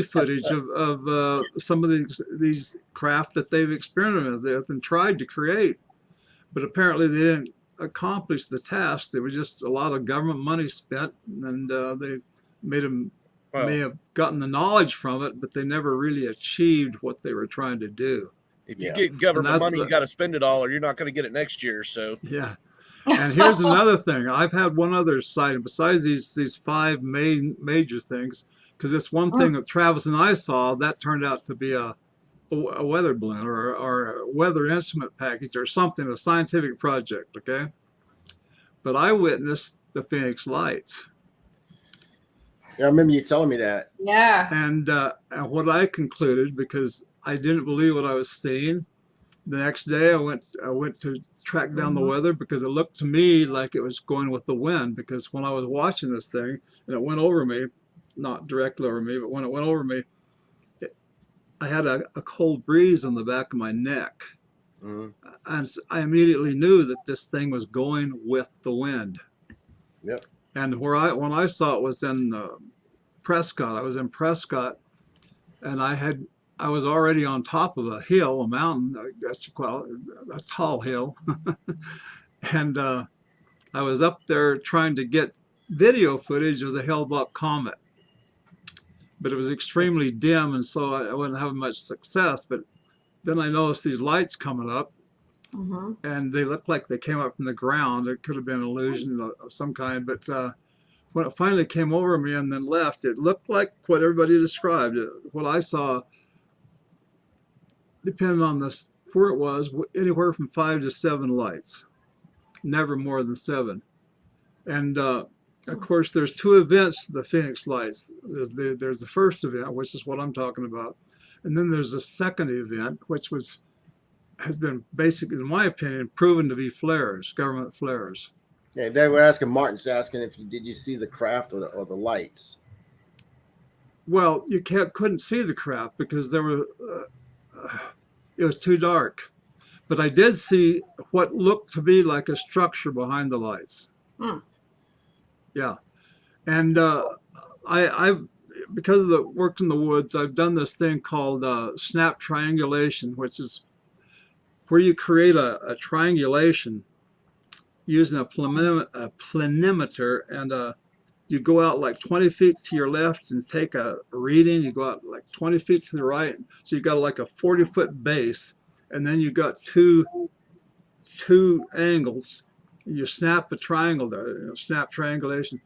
footage of some of these craft that they've experimented with and tried to create, but apparently they didn't accomplish the task. There was just a lot of government money spent, and they made them. May have gotten the knowledge from it, but they never really achieved what they were trying to do.
If you get government money, you got to spend it all, or you're not going to get it next year. So
yeah. And here's another thing. I've had one other sighting besides these 5 major things, because this one thing that Travis and I saw, that turned out to be a weather balloon or a weather instrument package or something, a scientific project. Okay. But I witnessed the Phoenix Lights.
Yeah, I remember you telling me that.
Yeah.
And what I concluded, because I didn't believe what I was seeing, The next day, I went to track down the weather because it looked to me like it was going with the wind. Because when I was watching this thing and it went over me, not directly over me, but when it went over me, I had a cold breeze on the back of my neck.
Mhm.
And I immediately knew that this thing was going with the wind.
Yep.
And when I saw it was in Prescott. I was in Prescott, and I was already on top of a hill, a mountain, I guess you call it, a tall hill, and I was up there trying to get video footage of the Hale-Bopp comet, but it was extremely dim, and so I wasn't having much success. But then I noticed these lights coming up, and they looked like they came up from the ground. It could have been an illusion of some kind, but when it finally came over me and then left, it looked like what everybody described. What I saw, depending on where it was, anywhere from 5 to 7 lights, never more than 7. And of course, there's 2 events, the Phoenix lights. There's the first event, which is what I'm talking about, and then there's a second event, which has been basically, in my opinion, proven to be flares, government flares.
Yeah, they were asking. Martin's asking if did you see the craft or the lights?
Well, you couldn't see the craft because there were. It was too dark, but I did see what looked to be like a structure behind the lights. Yeah, and I because of the work in the woods, I've done this thing called snap triangulation, which is where you create a triangulation using a planimeter, and you go out like 20 feet to your left and take a reading. You go out like 20 feet to the right. So you got like a 40-foot base, and then you got two angles. And you snap a triangle there, snap triangulation.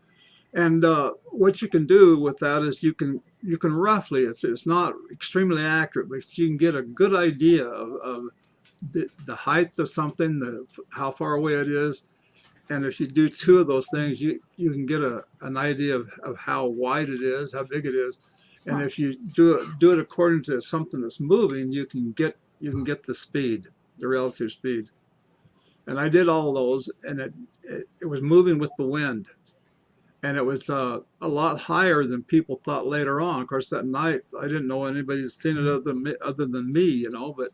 And what you can do with that is you can roughly, it's not extremely accurate, but you can get a good idea of the height of something, how far away it is. And if you do 2 of those things, you can get an idea of how wide it is, how big it is. And if you do it according to something that's moving, you can get the speed, the relative speed. And I did all those, and it was moving with the wind. And it was a lot higher than people thought later on. Of course, that night, I didn't know anybody's seen it other than me, but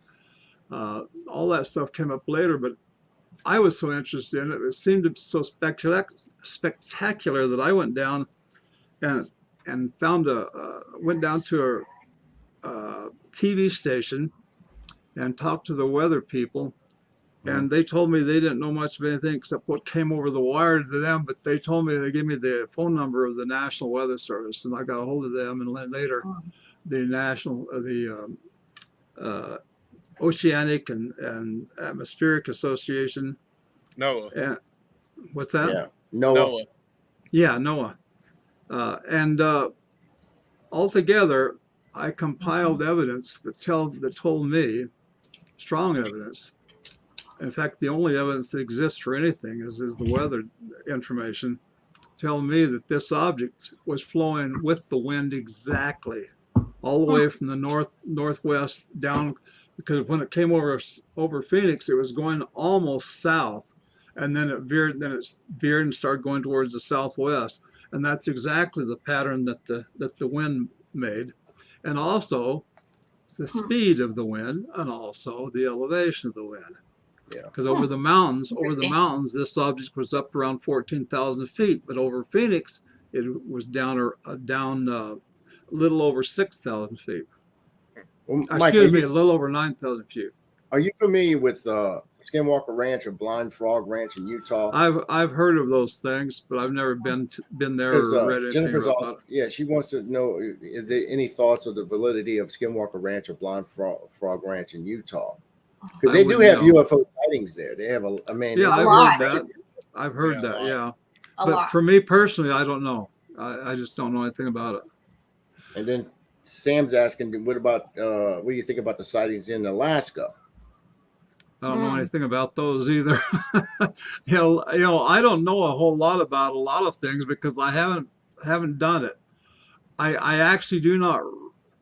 all that stuff came up later. But I was so interested in it. It seemed so spectacular that I went down and went down to a TV station and talked to the weather people. And they told me they didn't know much of anything except what came over the wire to them. But they gave me the phone number of the National Weather Service, and I got a hold of them. And then later, the Oceanic and Atmospheric Association.
NOAA.
What's that?
Yeah, NOAA.
Yeah, NOAA. And altogether, I compiled evidence that told me, strong evidence. In fact, the only evidence that exists for anything is the weather information, telling me that this object was flowing with the wind exactly, all the way from the northwest down, because when it came over Phoenix, it was going almost south, and then it veered and started going towards the southwest, and that's exactly the pattern that the wind made, and also the speed of the wind, and also the elevation of the wind.
Yeah.
Because over the mountains, this object was up around 14,000 feet, but over Phoenix, it was down a little over 6,000 feet.
Well, Mike,
Excuse me, a little over 9,000 feet.
Are you familiar with Skinwalker Ranch or Blind Frog Ranch in Utah?
I've heard of those things, but I've never been there or read anything
Jennifer's
about it.
Yeah, she wants to know if there any thoughts of the validity of Skinwalker Ranch or Blind Frog Ranch in Utah. Because they do have UFO sightings there. They have
Yeah, I've heard that. I've heard that. Yeah, but for me personally, I don't know. I just don't know anything about it.
And then Sam's asking, what about what do you think about the sightings in Alaska?
I don't know anything about those either. I don't know a whole lot about a lot of things because I haven't done it. I actually do not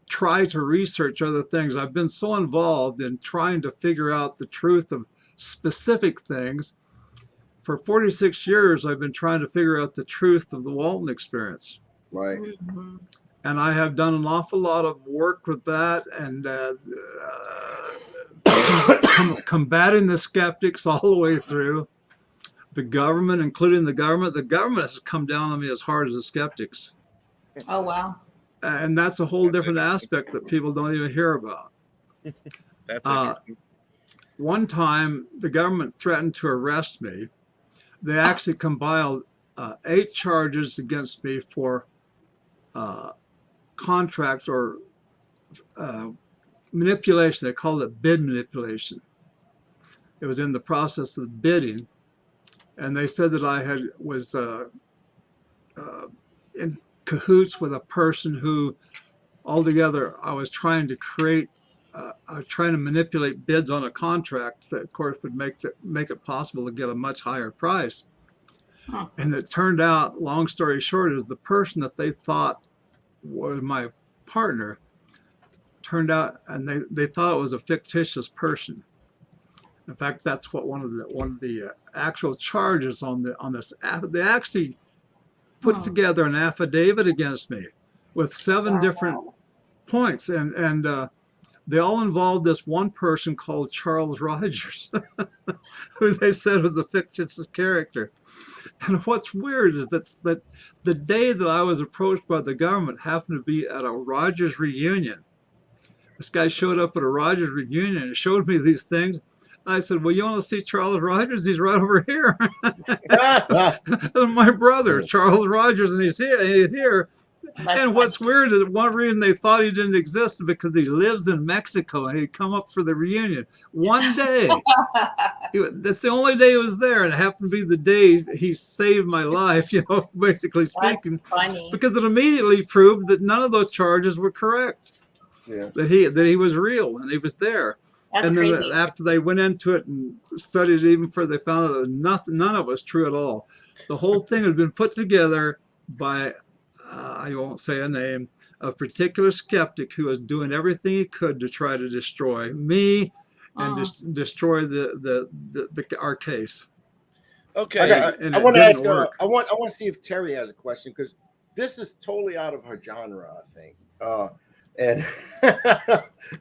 try to research other things. I've been so involved in trying to figure out the truth of specific things. For 46 years, I've been trying to figure out the truth of the Walton experience.
Right.
Mhm.
And I have done an awful lot of work with that and combating the skeptics all the way through. The government, including the government has come down on me as hard as the skeptics.
Oh wow.
And that's a whole
That's
different
interesting.
aspect that people don't even hear about.
That's
Uh,
interesting.
One time, the government threatened to arrest me. They actually compiled 8 charges against me for contract or manipulation. They called it bid manipulation. It was in the process of bidding, and they said that I was in cahoots with a person who, altogether, I was trying to create. I was trying to manipulate bids on a contract that, of course, would make it possible to get a much higher price.
Huh.
And it turned out, long story short, is the person that they thought was my partner turned out, and they thought it was a fictitious person. In fact, that's what one of the actual charges on this. They actually put together an affidavit against me with 7 different points, and they all involved this one person called Charles Rogers, who they said was a fictitious character. And what's weird is that the day that I was approached by the government happened to be at a Rogers reunion. This guy showed up at a Rogers reunion and showed me these things. I said, well, you want to see Charles Rogers? He's right over here. My brother, Charles Rogers, and he's here.
That's
And what's weird is one reason they thought he didn't exist is because he lives in Mexico and he'd come up for the reunion one day. That's the only day he was there, and it happened to be the day he saved my life, basically speaking,
funny.
because it immediately proved that none of those charges were correct.
Yeah.
That he was real and he was there.
That's
And then
crazy.
after they went into it and studied it even further, they found out that none of it was true at all. The whole thing had been put together by, I won't say a name, a particular skeptic who was doing everything he could to try to destroy me and destroy our case.
Okay.
And
I
it
want to
didn't
ask.
work.
I want to see if Terry has a question, because this is totally out of her genre, I think. And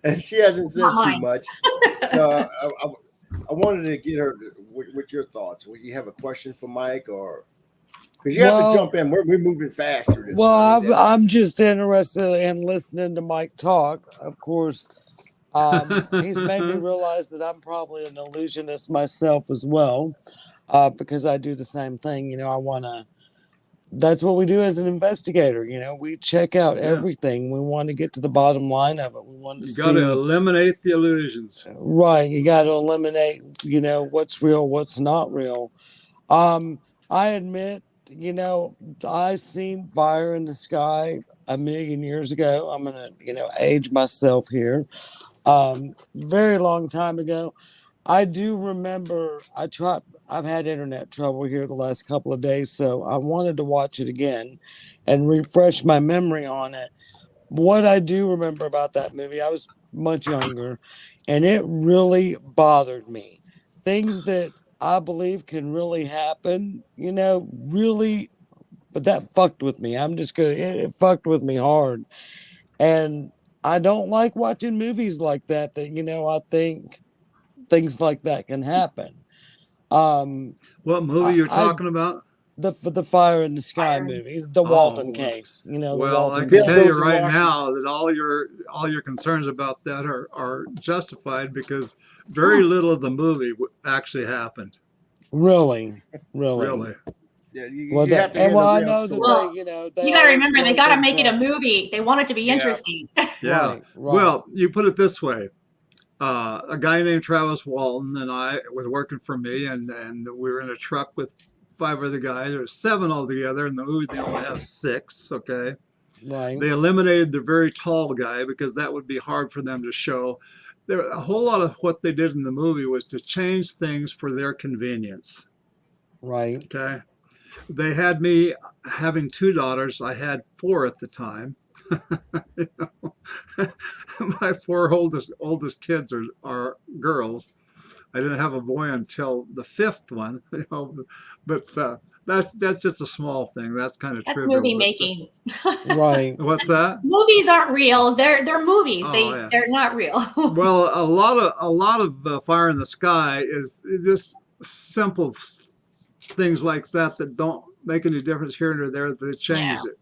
and she hasn't said
Not
too
mine.
much. So I wanted to get her with your thoughts. Would you have a question for Mike, or because you have
Well-
to jump in? We're moving fast through this.
Well, I'm just interested in listening to Mike talk. Of course, he's made me realize that I'm probably an illusionist myself as well, because I do the same thing. I want to. That's what we do as an investigator. We check out everything. We want to get to the bottom line of it. We want to
You
see.
got to eliminate the illusions.
Right. You got to eliminate, what's real, what's not real. I admit, I seen fire in the sky a million years ago. I'm going to, age myself here. Very long time ago. I do remember I've had internet trouble here the last couple of days, so I wanted to watch it again and refresh my memory on it. What I do remember about that movie, I was much younger, and it really bothered me. Things that I believe can really happen, really, but that fucked with me. It fucked with me hard. And I don't like watching movies like that, I think things like that can happen.
What movie you're talking about?
The Fire in the Sky
Fire in the
movie, the Walton
Oh,
case. The
Well, I
Walton
can
case.
tell you
Bills in
right
Washington.
now that all your concerns about that are justified, because very little of the movie actually happened.
Really.
Really.
Yeah, you
Well,
have to hear the
I
real
know that
story.
Well,
they
You got to
always
remember, they
blow
got to
things
make it a
up.
movie. They want it to be
Yeah.
interesting.
Yeah.
Right.
Well, you put it this way. A guy named Travis Walton and I was working for me, and we were in a truck with 5 other guys. There were 7 altogether. In the movie, they only have 6. Okay.
right.
They eliminated the very tall guy because that would be hard for them to show. A whole lot of what they did in the movie was to change things for their convenience.
Right.
Okay. They had me having 2 daughters. I had 4 at the time. You know? My four oldest kids are girls. I didn't have a boy until the fifth one, you know, but that's just a small thing. That's kind of
That's
trivial.
movie
but,
making.
Right.
what's that?
Movies aren't real. They're movies.
Oh, yeah.
They're not real.
Well, a lot of Fire in the Sky is just simple things like that that don't make any difference here and there. They changed it.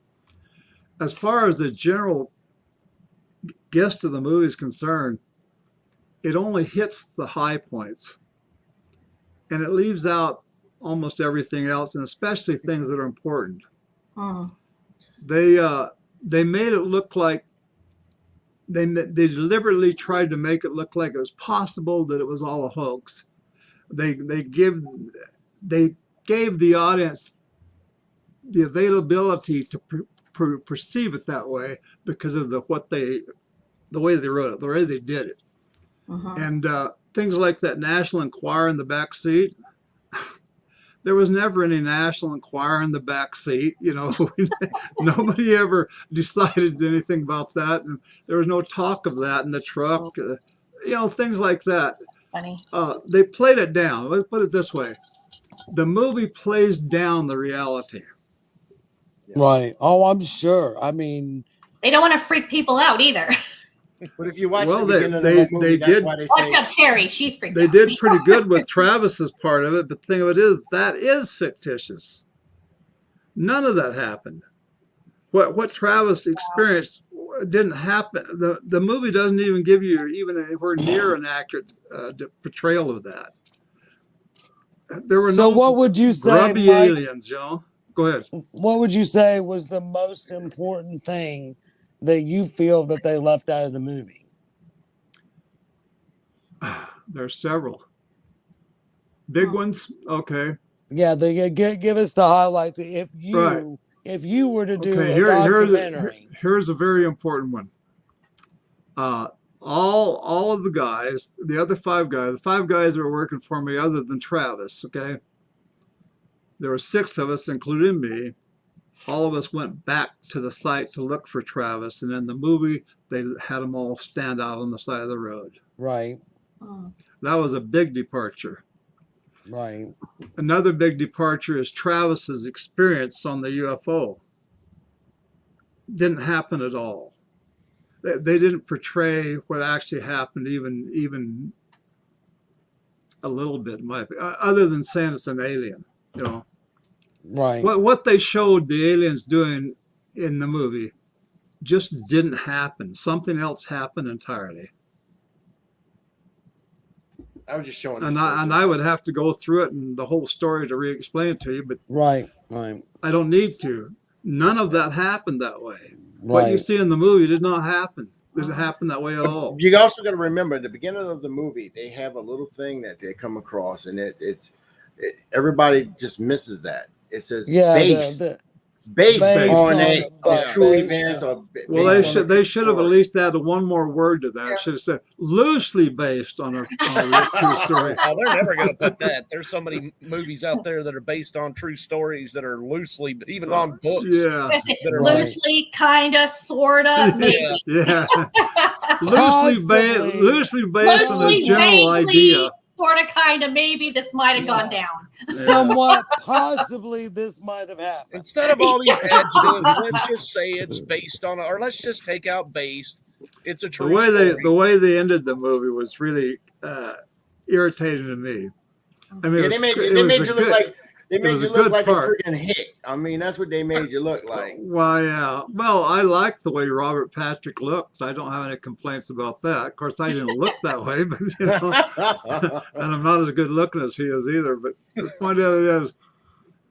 As far as the general gist of the movie is concerned, it only hits the high points, and it leaves out almost everything else, and especially things that are important.
Mm.
They made it look like they deliberately tried to make it look like it was possible that it was all a hoax. They gave the audience the availability to perceive it that way because of the way they wrote it, the way they did it.
Mm-hmm.
And things like that National Enquirer in the back seat. There was never any National Enquirer in the back seat. You know, nobody ever decided anything about that, and there was no talk of that in the truck. You know, things like that.
Funny.
They played it down. Let's put it this way: the movie plays down the reality.
Right. Oh, I'm sure. I mean,
They don't want to freak people out either.
But if you watch
Well,
the beginning of the movie,
they
that's
did.
why they
What's
say
up, Terry? She's freaked
They
out.
did pretty good with Travis's part of it, but the thing of it is that is fictitious. None of that happened. What Travis experienced didn't happen. The movie doesn't even give you even anywhere near an accurate portrayal of that. There were
so
no
what would you say,
grubby
Mike,
aliens, you know? Go ahead.
what would you say was the most important thing that you feel that they left out of the movie?
There's several. Big ones? Okay.
Yeah, they give us the highlights. If you were to do
Okay,
a documentary,
here's a very important one. All of the guys, the other the five guys that were working for me other than Travis, okay? There were six of us, including me. All of us went back to the site to look for Travis, and in the movie, they had them all stand out on the side of the road.
right,
Mm.
That was a big departure.
right,
Another big departure is Travis's experience on the UFO. Didn't happen at all. They didn't portray what actually happened even a little bit, in my opinion, other than saying it's an alien, you know.
right.
What they showed the aliens doing in the movie just didn't happen. Something else happened entirely.
I was just showing.
And I would have to go through it and the whole story to re-explain it to you, but
Right.
I don't need to. None of that happened that way.
Right.
What you see in the movie did not happen. Didn't happen that way at all.
You also got to remember at the beginning of the movie, they have a little thing that they come across, and everybody just misses that. It says based
based
on
on
true
based
events.
Well, they should have at least added one more word to that. Should have said loosely based on a true story.
Oh, they're never going to put that. There's so many movies out there that are based on true stories that are loosely, even on books.
Yeah,
that are
Loosely, kind of, sort of, maybe.
yeah. Loosely based on a general idea.
Sort of, kind of, maybe this might have gone down.
somewhat possibly this might have happened.
Instead of all these adjectives, let's just say it's based on, or let's just take out based. It's a true story.
The way they ended the movie was really irritating to me. I mean,
they made you look like a freaking hick. I mean, that's what they made you look like.
Well, yeah. Well, I liked the way Robert Patrick looked. I don't have any complaints about that. Of course, I didn't look that way, but you know, and I'm not as good looking as he is either. But the point of it is,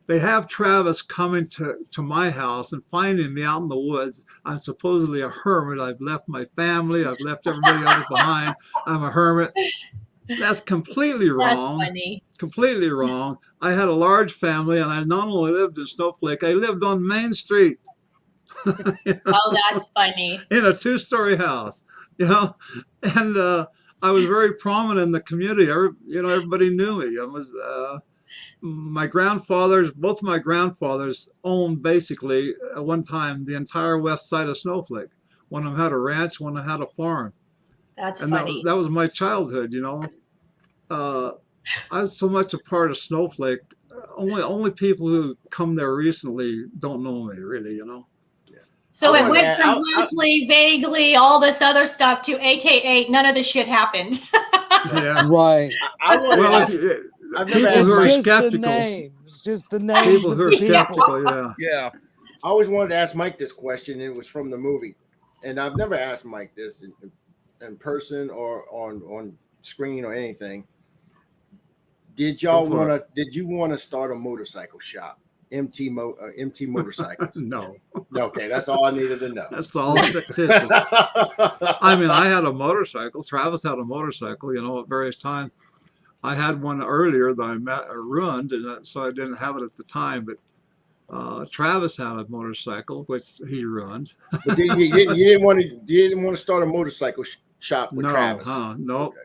they have Travis coming to my house and finding me out in the woods. I'm supposedly a hermit. I've left my family. I've left everybody else behind. I'm a hermit. That's completely wrong.
That's funny.
Completely wrong. I had a large family, and I not only lived in Snowflake, I lived on Main Street.
You know? Oh, that's funny.
In a 2-story house, you know, and I was very prominent in the community. Everybody knew me. my grandfathers, both my grandfathers owned basically at one time the entire west side of Snowflake. One of them had a ranch, one of them had a farm.
That's
And
funny.
that was my childhood, you know. I was so much a part of Snowflake. Only people who come there recently don't know me, really, you know.
So
I
it
want
went
to-
from
I-
loosely, vaguely, all this other stuff to AKA none of this shit happened.
Yeah.
Right.
I want to
Well,
ask, I've never
people
asked
who are
It's
Mike,
just the
skeptical,
names. Just the names
people
of
who
the
are
people.
skeptical, yeah.
Yeah.
I always wanted to ask Mike this question. And it was from the movie, and I've never asked Mike this in person or on screen or anything. Did y'all
Go for
want to? Did you want to start a motorcycle shop? MT motorcycles.
No,
Okay, that's all I needed to know.
that's all fictitious. I mean, I had a motorcycle. Travis had a motorcycle, you know, at various times. I had one earlier that I met or ruined, and so I didn't have it at the time. But Travis had a motorcycle, which he ruined.
But you didn't want to start a motorcycle shop with
No,
Travis.
nope.
Okay.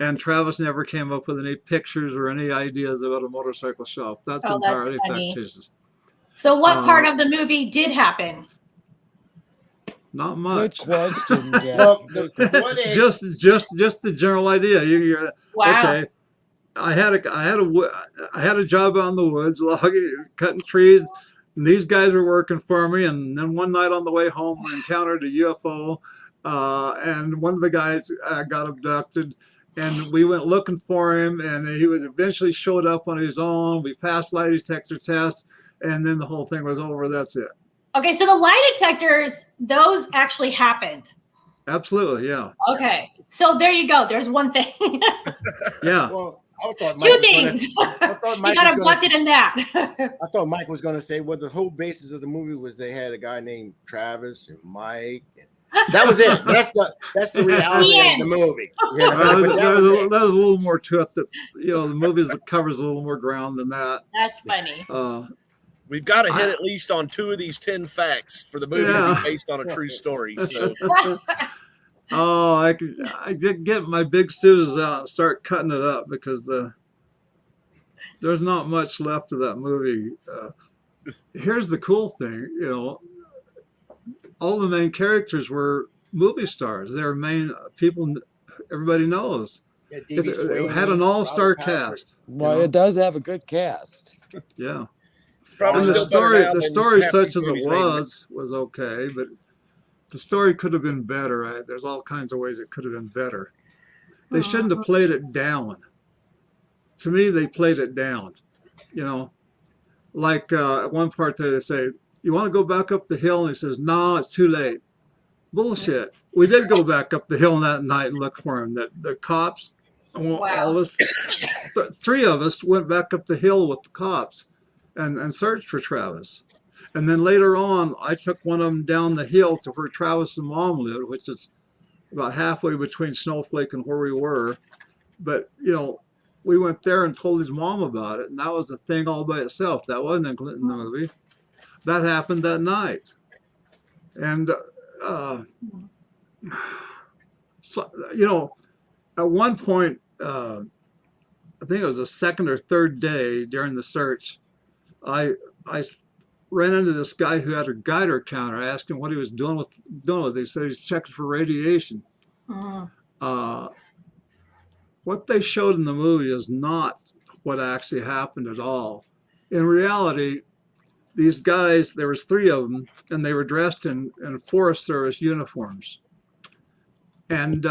And Travis never came up with any pictures or any ideas about a motorcycle shop. That's
Oh, that's
entirely
funny.
fictitious.
So what part of the movie did happen?
Not
Good
much.
question, Jeff.
Well, the one thing-
just the general idea. You're
Wow.
okay. I had a job out in the woods, logging, cutting trees, and these guys were working for me. And then one night on the way home, we encountered a UFO, and one of the guys got abducted. And we went looking for him, and he was eventually showed up on his own. We passed lie detector tests, and then the whole thing was over. That's it.
Okay, so the lie detectors, those actually happened.
Absolutely, yeah,
Okay, so there you go. There's one thing.
yeah.
Well, I thought Mike
Two
was gonna-
things.
I thought
You
Mike
got
was gonna
abducted in that.
I thought Mike was going to say, well, the whole basis of the movie was they had a guy named Travis and Mike. And that was it. That's the reality of the movie. Yeah,
Well,
but
there's
that was
a
it.
little more to it. That the movies covers a little more ground than that.
That's funny.
We've got to hit at least on 2 of these 10 facts for the movie to
Yeah.
be based on a true story. So
Oh, I did get my big scissors out and start cutting it up because there's not much left of that movie. Here's the cool thing, all the main characters were movie stars. They were main people everybody knows.
Yeah, D.B.
It
Sweeney,
had an all-star
Robert Patrick.
cast.
Well, it does have a good cast.
Yeah.
it's probably
And
still better now
the
than
story
half
such
these
as it
movies anyway.
was okay, but the story could have been better. Right? There's all kinds of ways it could have been better. They shouldn't have played it down. To me, they played it down. Like at one part there, they say, "You want to go back up the hill?" And he says, "No, it's too late." Bullshit. We did go back up the hill that night and look for him. The cops, all of us, 3 of us went back up the hill with the cops and searched for Travis. And then later on, I took one of them down the hill to where Travis and Mom lived, which is about halfway between Snowflake and where we were. But, we went there and told his mom about it. And that was a thing all by itself. That wasn't included in the movie. That happened that night. And, so, at one point, I think it was the second or third day during the search, I ran into this guy who had a Geiger counter. I asked him what he was doing with it. He said he's checking for radiation. What they showed in the movie is not what actually happened at all. In reality, these guys, there was 3 of them, and they were dressed in Forest Service uniforms. And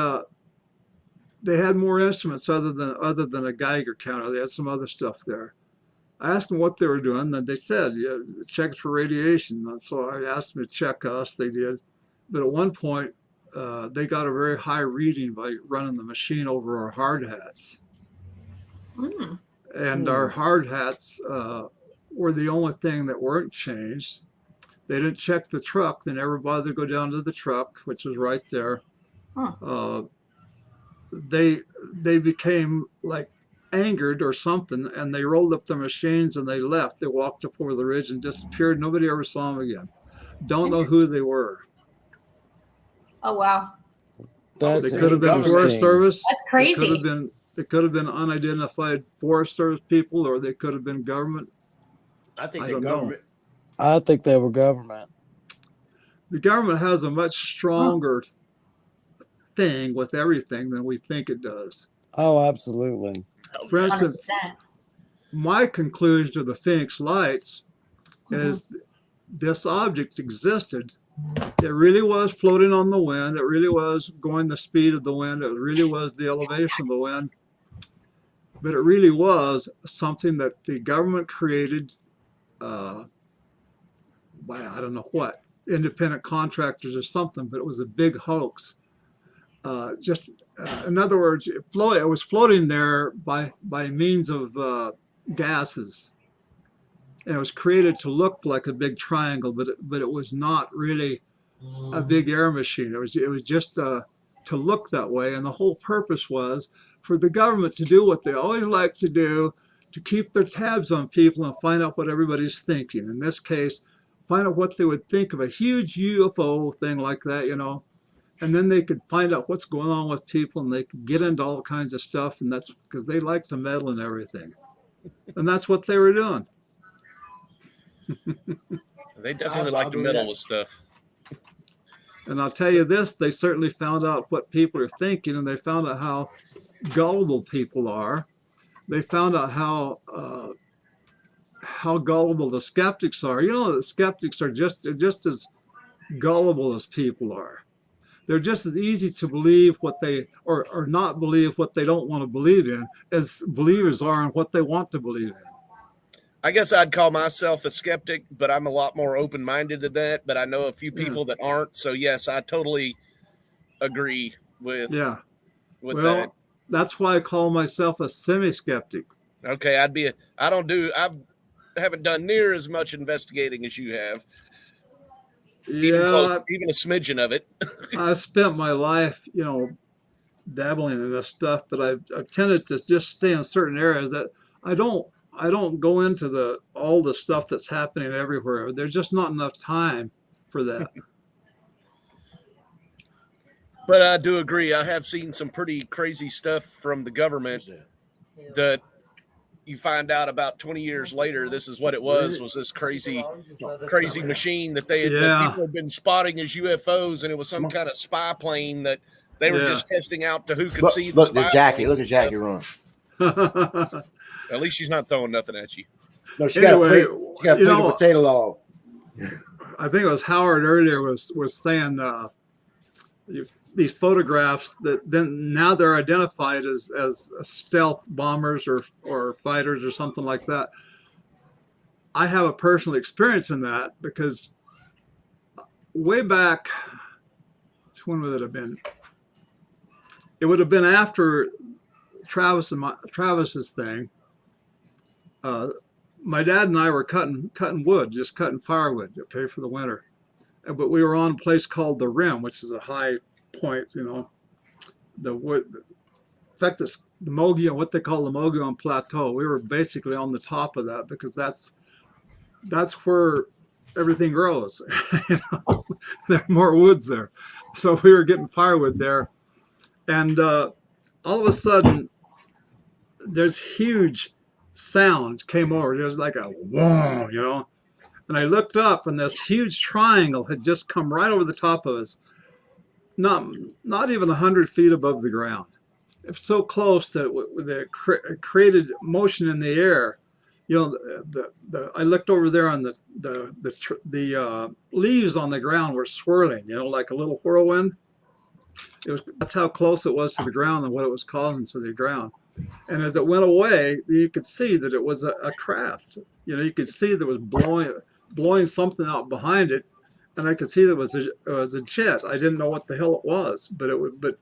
they had more instruments other than a Geiger counter. They had some other stuff there. I asked them what they were doing, and they said, check for radiation. And so I asked them to check us. They did. But at one point, they got a very high reading by running the machine over our hard hats. And our hard hats were the only thing that weren't changed. They didn't check the truck. They never bothered to go down to the truck, which was right there. They became like angered or something, and they rolled up the machines and they left. They walked up over the ridge and disappeared. Nobody ever saw them again. Don't know who they were.
Oh, wow.
That's
They could have been Forest
interesting.
Service.
That's
They
crazy.
could have been They could have been unidentified Forest Service people, or they could have been government.
I think
I
the
don't know.
government.
I think they were government.
The government has a much stronger thing with everything than we think it does.
Oh, absolutely.
For instance,
100%.
my conclusion to the Phoenix Lights is this object existed. It really was floating on the wind. It really was going the speed of the wind. It really was the elevation of the wind. But it really was something that the government created by, I don't know what, independent contractors or something, but it was a big hoax. In other words, it was floating there by means of gases, and it was created to look like a big triangle, but it was not really a big air machine. It was just to look that way, and the whole purpose was for the government to do what they always like to do, to keep their tabs on people and find out what everybody's thinking. In this case, find out what they would think of a huge UFO thing like that, you know. And then they could find out what's going on with people, and they could get into all kinds of stuff, and that's because they like to meddle in everything. And that's what they were doing.
They definitely like to meddle with stuff.
And I'll tell you this, they certainly found out what people are thinking, and they found out how gullible people are. They found out how gullible the skeptics are. You know, the skeptics are just as gullible as people are. They're just as easy to believe what they or not believe what they don't want to believe in as believers are in what they want to believe in.
I guess I'd call myself a skeptic, but I'm a lot more open-minded to that. But I know a few people that aren't. So yes, I totally agree with that.
That's why I call myself a semi-skeptic.
Okay, I haven't done near as much investigating as you have. Even a smidgen of it.
I've spent my life, you know, dabbling in this stuff, but I've tended to just stay in certain areas that I don't go into all the stuff that's happening everywhere. There's just not enough time for that.
But I do agree. I have seen some pretty crazy stuff from the government that you find out about 20 years later, this is what it was this crazy machine that that people have been spotting as UFOs, and it was some kind of spy plane that they were just testing out to who could see the spy
Jackie.
plane.
Look at Jackie run.
At least she's not throwing nothing at you.
No, she got a potato log.
I think it was Howard earlier was saying these photographs that then now they're identified as stealth bombers or fighters or something like that. I have a personal experience in that because way back, when would it have been? It would have been after Travis's thing. My dad and I were cutting wood, just cutting firewood, okay, for the winter. But we were on a place called the Rim, which is a high point, you know. The wood, in fact, the Mogollon, what they call the Mogollon Plateau. We were basically on the top of that because that's where everything grows. You know? There are more woods there, so we were getting firewood there, and all of a sudden, there's huge sound came over. There was like a whoa, you know. And I looked up, and this huge triangle had just come right over the top of us, not even 100 feet above the ground. It's so close that it created motion in the air. You know, I looked over there, on the leaves on the ground were swirling, you know, like a little whirlwind. That's how close it was to the ground and what it was causing to the ground. And as it went away, you could see that it was a craft. You know, you could see that it was blowing something out behind it, and I could see that it was a jet. I didn't know what the hell it was, but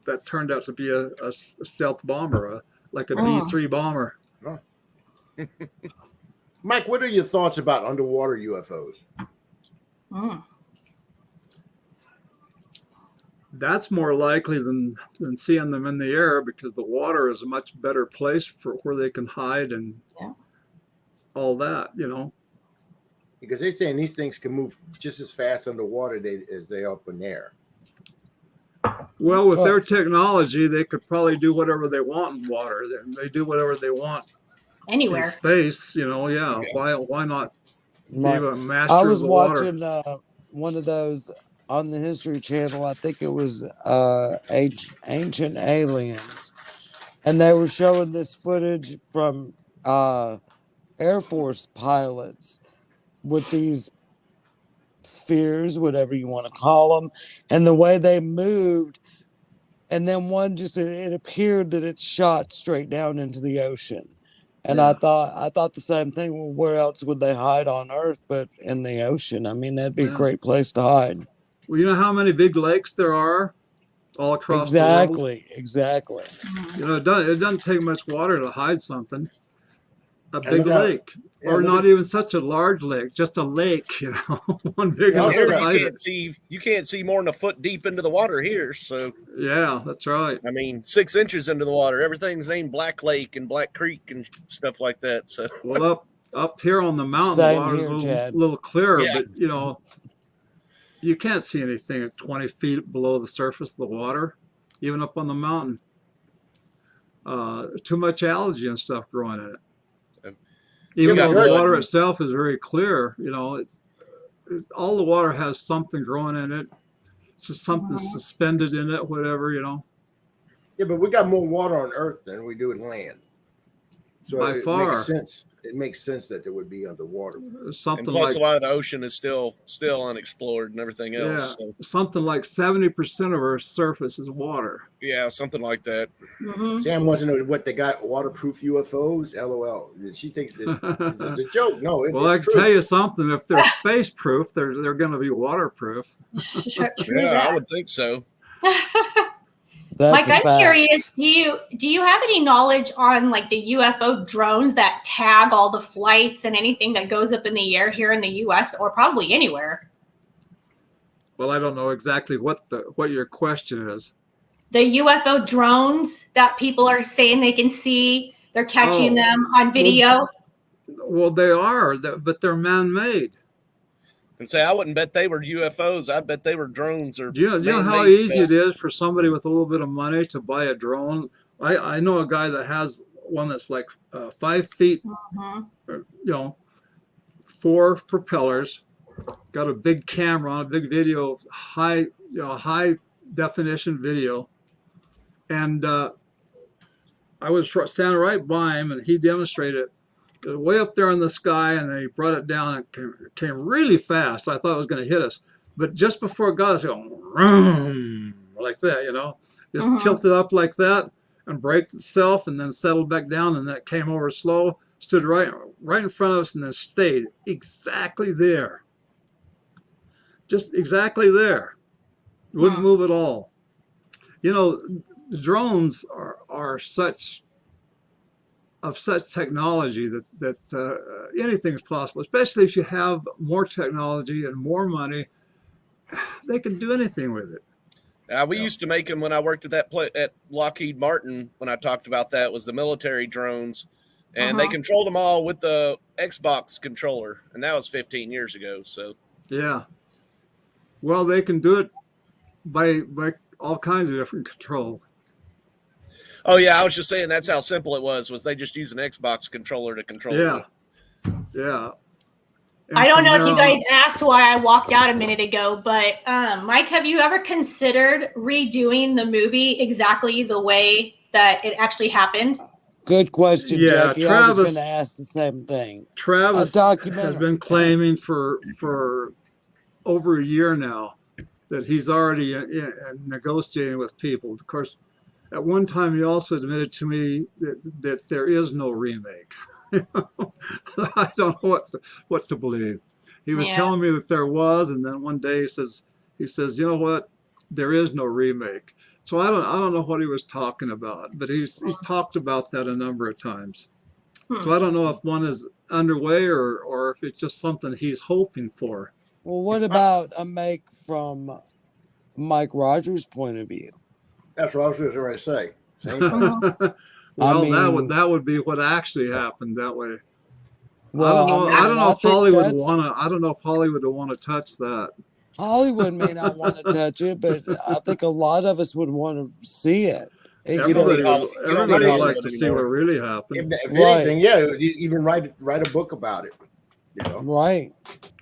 that turned out to be a stealth bomber, like a B-3 bomber.
Oh. Mike, what are your thoughts about underwater UFOs?
That's more likely than seeing them in the air, because the water is a much better place for where they can hide and all that, you know.
Because they're saying these things can move just as fast underwater as they up in the air.
Well, with
Well-
their technology, they could probably do whatever they want in water. They do whatever they want in
Anywhere.
space. Yeah. Why not be
Right.
a master
I
of
was
the water?
watching one of those on the History Channel. I think it was Ancient Aliens, and they were showing this footage from Air Force pilots with these spheres, whatever you want to call them, and the way they moved. And then one just it appeared that it shot straight down into the ocean. And
Yeah.
I thought the same thing. Well, where else would they hide on Earth but in the ocean? I mean, that'd be a
Yeah.
great place to hide.
Well, you know how many big lakes there are all across the world?
Exactly.
It doesn't take much water to hide something. A
And
big
look out-
lake,
yeah,
or
look
not
at-
even such a large lake, just a lake. One big
Yeah,
enough
here
to
You
hide it.
can't see. You can't see more than a foot deep into the water here. So
Yeah, that's right.
I mean, 6 inches into the water. Everything's named Black Lake and Black Creek and stuff like that. So
Well, up here on the mountain, the
Same
water's
here,
a little,
Chad.
little clearer,
Yeah.
but you can't see anything at 20 feet below the surface of the water, even up on the mountain. Too much algae and stuff growing in it. Even
Yeah,
though
but-
the water itself is very clear, all the water has something growing in it, something suspended in it, whatever.
Yeah, but we got more water on Earth than we do in land. So
By
it
far.
makes sense. It makes sense that it would be underwater.
and
Something
plus
like
a lot of the ocean is still unexplored and everything else.
yeah,
So,
something like 70% of our surface is water.
yeah, something like that.
Mhm.
Sam wants to know what they got waterproof UFOs. LOL. She thinks that it's a joke. No,
Well, I
it's
can
true.
tell you something. If they're space proof, they're going to be waterproof.
True
Yeah, I
that.
would think so.
That's
Mike,
a
I'm
fact.
curious. Do you have any knowledge on like the UFO drones that tag all the flights and anything that goes up in the air here in the U.S. or probably anywhere?
Well, I don't know exactly what your question is.
The UFO drones that people are saying they can see, they're catching
Oh,
them on video.
Well, they are, but they're man-made.
And say I wouldn't bet they were UFOs. I bet they were drones or
Do you know how
man-made
easy
stuff.
it is for somebody with a little bit of money to buy a drone? I know a guy that has one that's like 5 feet,
Mhm.
4 propellers, got a big camera on a big video, high definition video, and I was standing right by him, and he demonstrated it. It was way up there in the sky, and then he brought it down. And it came really fast. I thought it was going to hit us, but just before it got us, it went vroom, like that, just
Mhm.
tilted up like that and braked itself, and then settled back down, and then it came over slow, stood right in front of us, and then stayed exactly there, just exactly there. Wouldn't move at all. The drones are such technology that anything's possible, especially if you have more technology and more money. They can do anything with it.
We used to make them when I worked at at Lockheed Martin. When I talked about that, was the military drones, and they controlled them all with the Xbox controller, and that was 15 years ago. So
Yeah. Well, they can do it by all kinds of different control.
oh yeah, I was just saying that's how simple it was. Was they just use an Xbox controller to control
Yeah.
it?
Yeah. And
I don't
from
know if
there
you
on-
guys asked why I walked out a minute ago, but Mike, have you ever considered redoing the movie exactly the way that it actually happened?
Good question,
Yeah,
Jackie. I was
Travis-
going to ask the same thing.
Travis
A
has
documentary.
been claiming for over a year now that he's already negotiating with people. Of course, at one time he also admitted to me that there is no remake. I don't know what to believe. He was
Yeah.
telling me that there was, and then one day he says, you know what, there is no remake. So I don't know what he was talking about, but he's talked about that a number of times. So I don't know if one is underway or if it's just something he's hoping for.
Well, what about a make from Mike Rogers' point of view?
That's what I was just going to say. Same thing.
Mhm.
Well,
I mean-
that would be what actually happened that way.
Well,
I don't know if Hollywood
that's-
I don't know if Hollywood would want to touch that.
Hollywood may not want to touch it, but I think a lot of us would want to see it. And,
Everybody
need
would,
you don't
everybody
need
would like
Hollywood
to see
anymore.
what really happened.
If
Right.
anything, yeah, even write a book about it. You know,
right.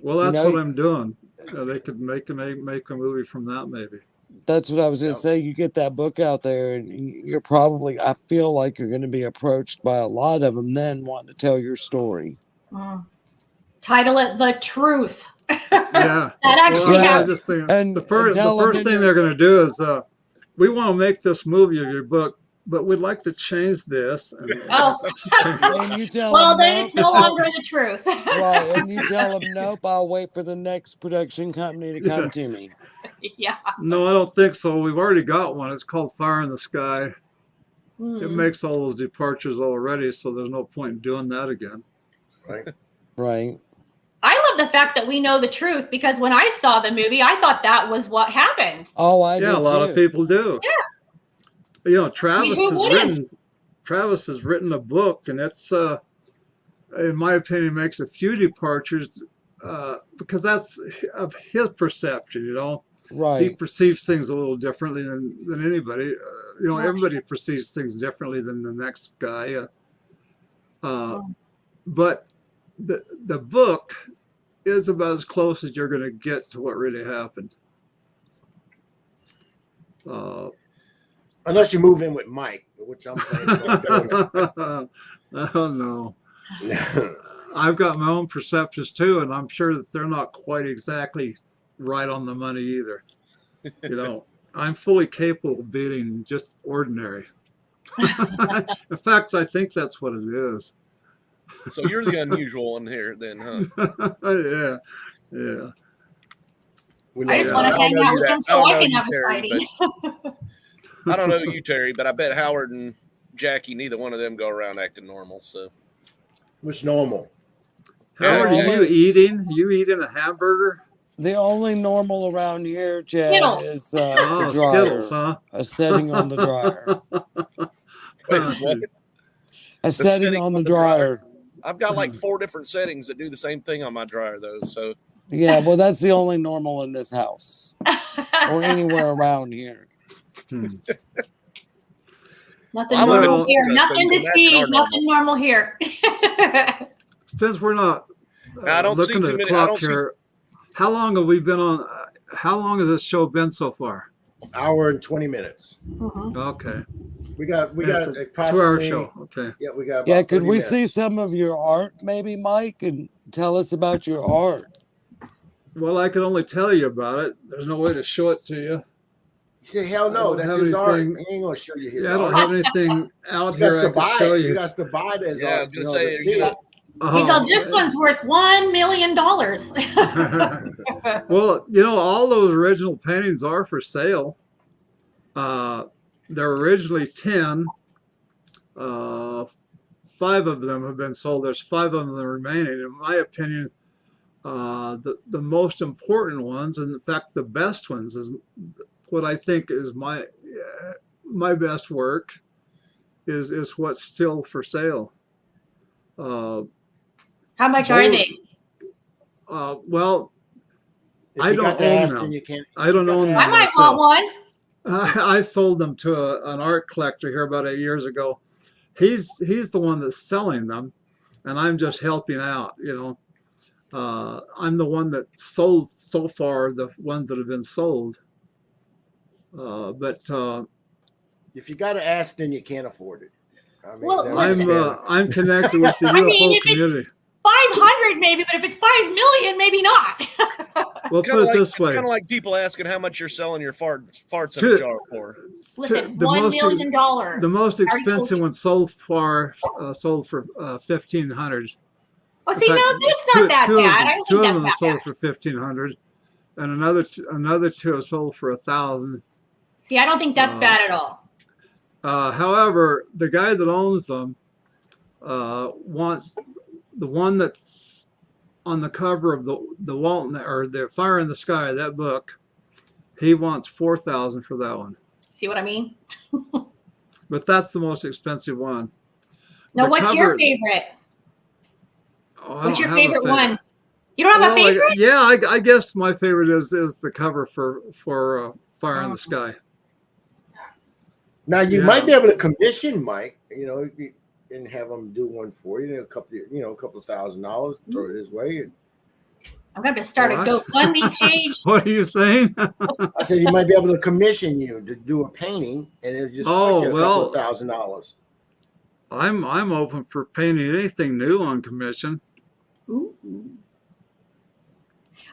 Well, that's
You know-
what I'm doing. They could make a movie from that, maybe.
That's what I was going to
Yeah.
say. You get that book out there, and you're probably, I feel like you're going to be approached by a lot of them then wanting to tell your story.
Title it "The Truth."
Yeah.
That actually
Well, I
happened.
just think
And
the first
tell them in
thing
your-
they're going to do is, we want to make this movie of your book, but we'd like to change this. And
Oh.
And you tell
Well,
them,
then
nope.
it's no longer the truth.
Right. And you tell them, nope, I'll wait for the next production company to come
Yeah.
to me.
Yeah.
No, I don't think so. We've already got one. It's called Fire in the Sky. It
Mhm.
makes all those departures already, so there's no point in doing that again.
right?
Right.
I love the fact that we know the truth because when I saw the movie, I thought that was what happened.
Oh, I
Yeah,
do
a lot
too.
of people do.
Yeah.
You know, Travis
who wouldn't?
has written a book, and it's in my opinion makes a few departures because that's of his perception. You know, he
Right.
perceives things a little differently than anybody. You know,
Sure.
everybody perceives things differently than the next guy. But the book is about as close as you're going to get to what really happened.
Unless you move in with Mike, which I'm planning on
Oh no.
doing.
I've got my own perceptions too, and I'm sure that they're not quite exactly right on the money either. You know, I'm fully capable of being just ordinary. In fact, I think that's what it is.
So you're the unusual one here, then, huh?
Yeah, yeah.
We
I just
know
want
that.
to hang out with him so I can
you,
have a
Terry,
sighting.
I don't know you, Terry, but I bet Howard and Jackie, neither one of them go around acting normal. So
What's normal?
Howard,
Yeah.
are you eating? You eating a hamburger?
The only normal around here, Chad,
Skittles.
is
Oh,
the dryer.
Skittles, huh?
A setting on the dryer.
Wait, what?
A setting
setting
on the dryer.
I've got like 4 different settings that do the same thing on my dryer, though. So
Yeah, well, that's the only normal in this house or anywhere around here.
Nothing
I live in
normal here.
Florida, so
Nothing
you
to
can
see.
imagine our
Nothing normal here.
Since we're not
I don't see
looking
too
at the
many- I
clock
don't see-
here, how long have we been on? How long has this show been so far?
Hour and 20 minutes.
Mhm.
Okay,
We got
it's a
approximately
2-hour show. Okay.
Yeah, we got.
Yeah,
about
could
30
we
minutes.
see some of your art, maybe, Mike, and tell us about your art?
Well, I can only tell you about it. There's no way to show it to you.
He said, "Hell
I
no,
don't
that's
have
his art.
anything-
He ain't gonna show you his
Yeah, I don't
art.
have anything out
You got
here I
to
can
buy
show
it. You
you.
got to buy it as
Yeah, I
art.
was gonna
you know,
say,
to
you're
see
gonna-
it.
He's all, this one's worth $1 million.
Well, you know, all those original paintings are for sale. They're originally 10. 5 of them have been sold. There's 5 of them remaining. In my opinion, the most important ones, and in fact, the best ones, is what I think is my best work. Is what's still for sale.
How much are they?
Well,
If
I
you
don't
got the
own
Heston,
them.
you can't.
I don't
you got
own
the
them.
I might
myself.
want one.
I sold them to an art collector here about 8 years ago. He's the one that's selling them, and I'm just helping out. You know, I'm the one that sold so far the ones that have been sold. But
If you got to ask, then you can't afford it. I mean,
Well,
that's
listen.
I'm connected with the
I mean,
UFO
if it's-
community.
500 maybe, but if it's 5 million, maybe not.
Well,
Kinda
put it this
it's
way:
kind of like people asking how much you're selling your farts in
To-
a jar for.
Listen,
the
$1
most-
million.
the most
Are you
expensive
joking?
one sold for $1,500.
Well,
In
see,
fact,
no, that's not that
two of
bad.
them-
I don't
two
think
of them
that's that
sold
bad.
for $1,500, and another 2 have sold for $1,000.
See, I don't think that's bad at all.
However, the guy that owns them wants the one that's on the cover of the Walton or the Fire in the Sky, that book. He wants $4,000 for that one,
See what I mean?
but that's the most expensive one.
Now,
The
what's your
cover-
favorite?
Oh, I
What's
don't
your
have a
favorite one? You don't have a
Well,
favorite?
I guess my favorite is the cover for Fire in the Sky.
Now you
Yeah.
might be able to commission Mike, and have him do one for you. A couple of $1,000, throw it his way. And
I'm going to start a
What?
GoFundMe page.
What are you saying?
I said he might be able to commission you to do a painting, and it'll just cost you a couple of $1,000.
I'm open for painting anything new on commission.
Ooh.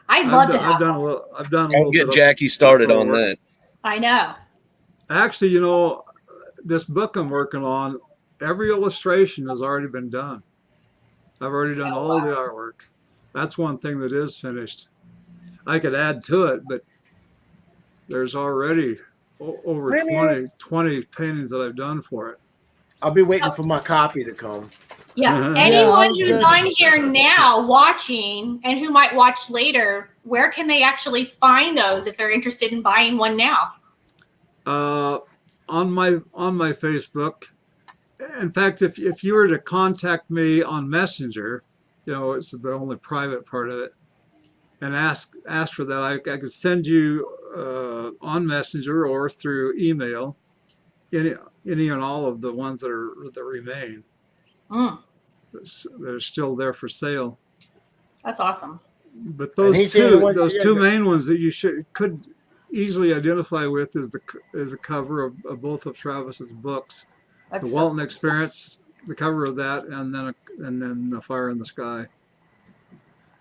I'd love to have
I've done a little
Get
bit
Jackie started
photo
on
work.
that.
I know.
Actually, this book I'm working on, every illustration has already been done. I've already done all the artwork. That's one thing that is finished. I could add to it, but there's already over 20 paintings that I've done for it.
I'll be waiting for my copy to come.
Yeah.
Yeah,
Anyone
was
who's
good.
on here now watching and who might watch later, where can they actually find those if they're interested in buying one now?
On my Facebook. In fact, if you were to contact me on Messenger, it's the only private part of it, and ask for that, I could send you on Messenger or through email any and all of the ones that remain that are still there for sale.
That's awesome.
But those two main ones that you could easily identify with is the cover of both of Travis's books,
That's
the Walton Experience, the cover of that, and then the Fire in the Sky.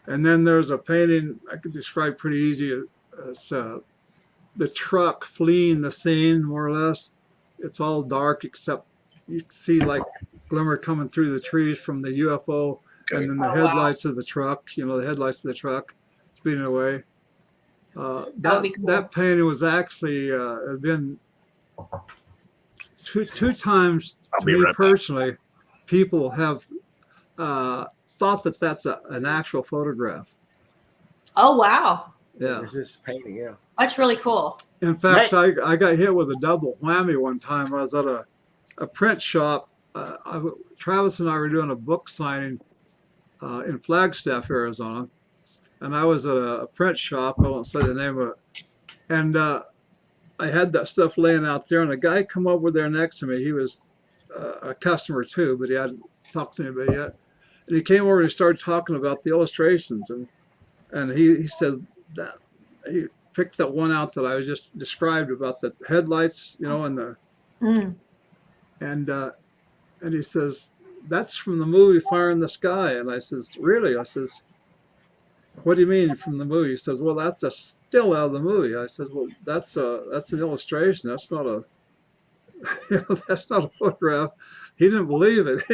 And then there's a painting I could describe pretty easy. It's the truck fleeing the scene, more or less. It's all dark except you see like glimmer coming through the trees from the UFO, and then the headlights of the truck. The headlights of the truck speeding away. That painting was actually had been two times to me personally. People have thought that that's an actual photograph.
Oh, wow.
Yeah,
It's just painting. Yeah.
That's really cool.
in fact, I got hit with a double whammy one time. I was at a print shop. Travis and I were doing a book signing in Flagstaff, Arizona, and I was at a print shop. I won't say the name of it. And I had that stuff laying out there, and a guy come over there next to me. He was a customer too, but he hadn't talked to anybody yet. And he came over and he started talking about the illustrations, and he said that he picked that one out that I was just described about the headlights, and the and he says, that's from the movie Fire in the Sky. And I says, really? I says, what do you mean from the movie? He says, well, that's a still out of the movie. I said, well, that's an illustration. That's not a that's not a photograph. He didn't believe it.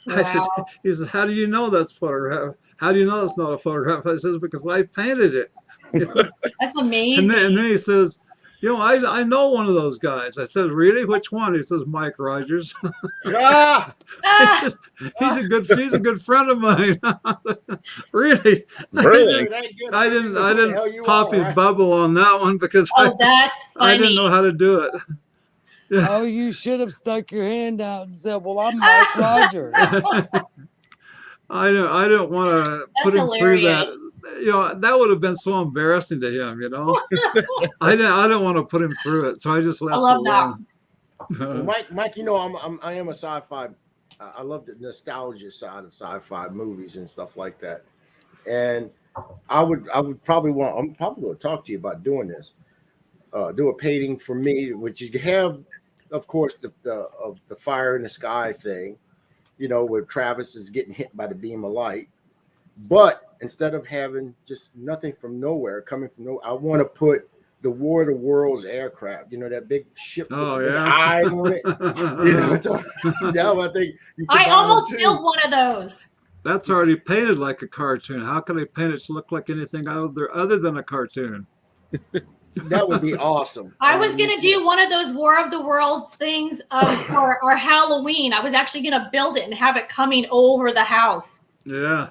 I said, he says, how do you know that's a photograph? How do you know it's not a photograph? I says, because I painted it.
That's amazing.
And then he says, I know one of those guys. I said, really? Which one? He says, Mike Rogers. He's a good friend of mine. Really? I didn't pop his bubble on that one because
that's funny.
I didn't know how to do it.
Oh, you should have stuck your hand out and said, well, I'm Mike Rogers.
I don't want to put him through that. That would have been so embarrassing to him. I don't want to put him through it, so I just left it alone.
Well, Mike, I am a sci-fi. I love the nostalgia side of sci-fi movies and stuff like that. And I would probably I'm probably going to talk to you about doing this. Do a painting for me, which you have, of course, the Fire in the Sky thing. Where Travis is getting hit by the beam of light. But instead of having just nothing from nowhere coming from nowhere, I want to put the War of the Worlds aircraft. That big ship with the eyes on it. I think
I almost built one of those.
That's already painted like a cartoon. How can they paint it to look like anything other than a cartoon?
That would be awesome.
I was going to do one of those War of the Worlds things for our Halloween. I was actually going to build it and have it coming over the house.
Yeah.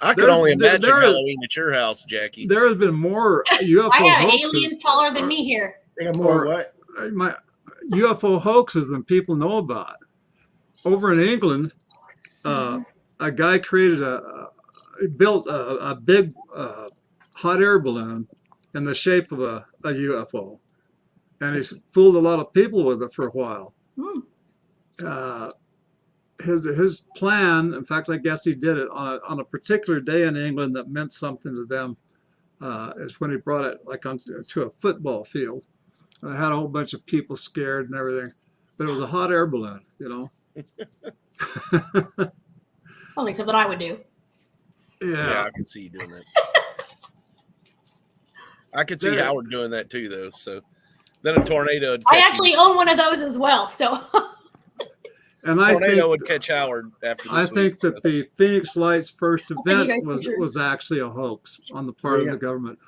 I could only imagine Halloween at your house, Jackie.
There has been more UFO
I got
hoaxes.
aliens taller than me here.
They got more what?
UFO hoaxes than people know about. Over in England, a guy created built a big hot air balloon in the shape of a UFO, and he's fooled a lot of people with it for a while.
Hmm.
His plan, in fact, I guess he did it on a particular day in England that meant something to them. Is when he brought it like to a football field, and I had a whole bunch of people scared and everything. But it was a hot air balloon, you know.
Sounds like something I would do.
Yeah, I can see you doing that. I could see Howard doing that too, though. So then a tornado would catch
I actually own one of those as well. So
and
tornado would catch Howard after this
I think that the Phoenix Lights first event
guys
was actually a hoax on the part of the government.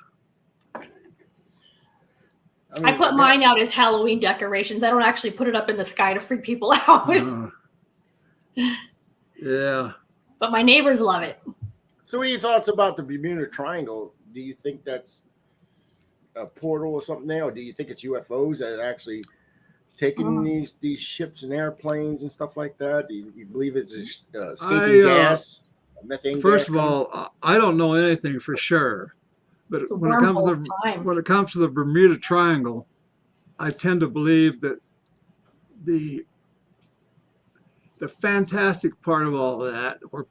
I put mine out as Halloween decorations. I don't actually put it up in the sky to freak people out.
Yeah.
But my neighbors love it.
So, what are your thoughts about the Bermuda Triangle? Do you think that's a portal or something there, or do you think it's UFOs that are actually taking these ships and airplanes and stuff like that? Do you believe it's escaping gas, methane?
First of all, I don't know anything for sure, but when it comes to the Bermuda Triangle, I tend to believe that the fantastic part of all that, where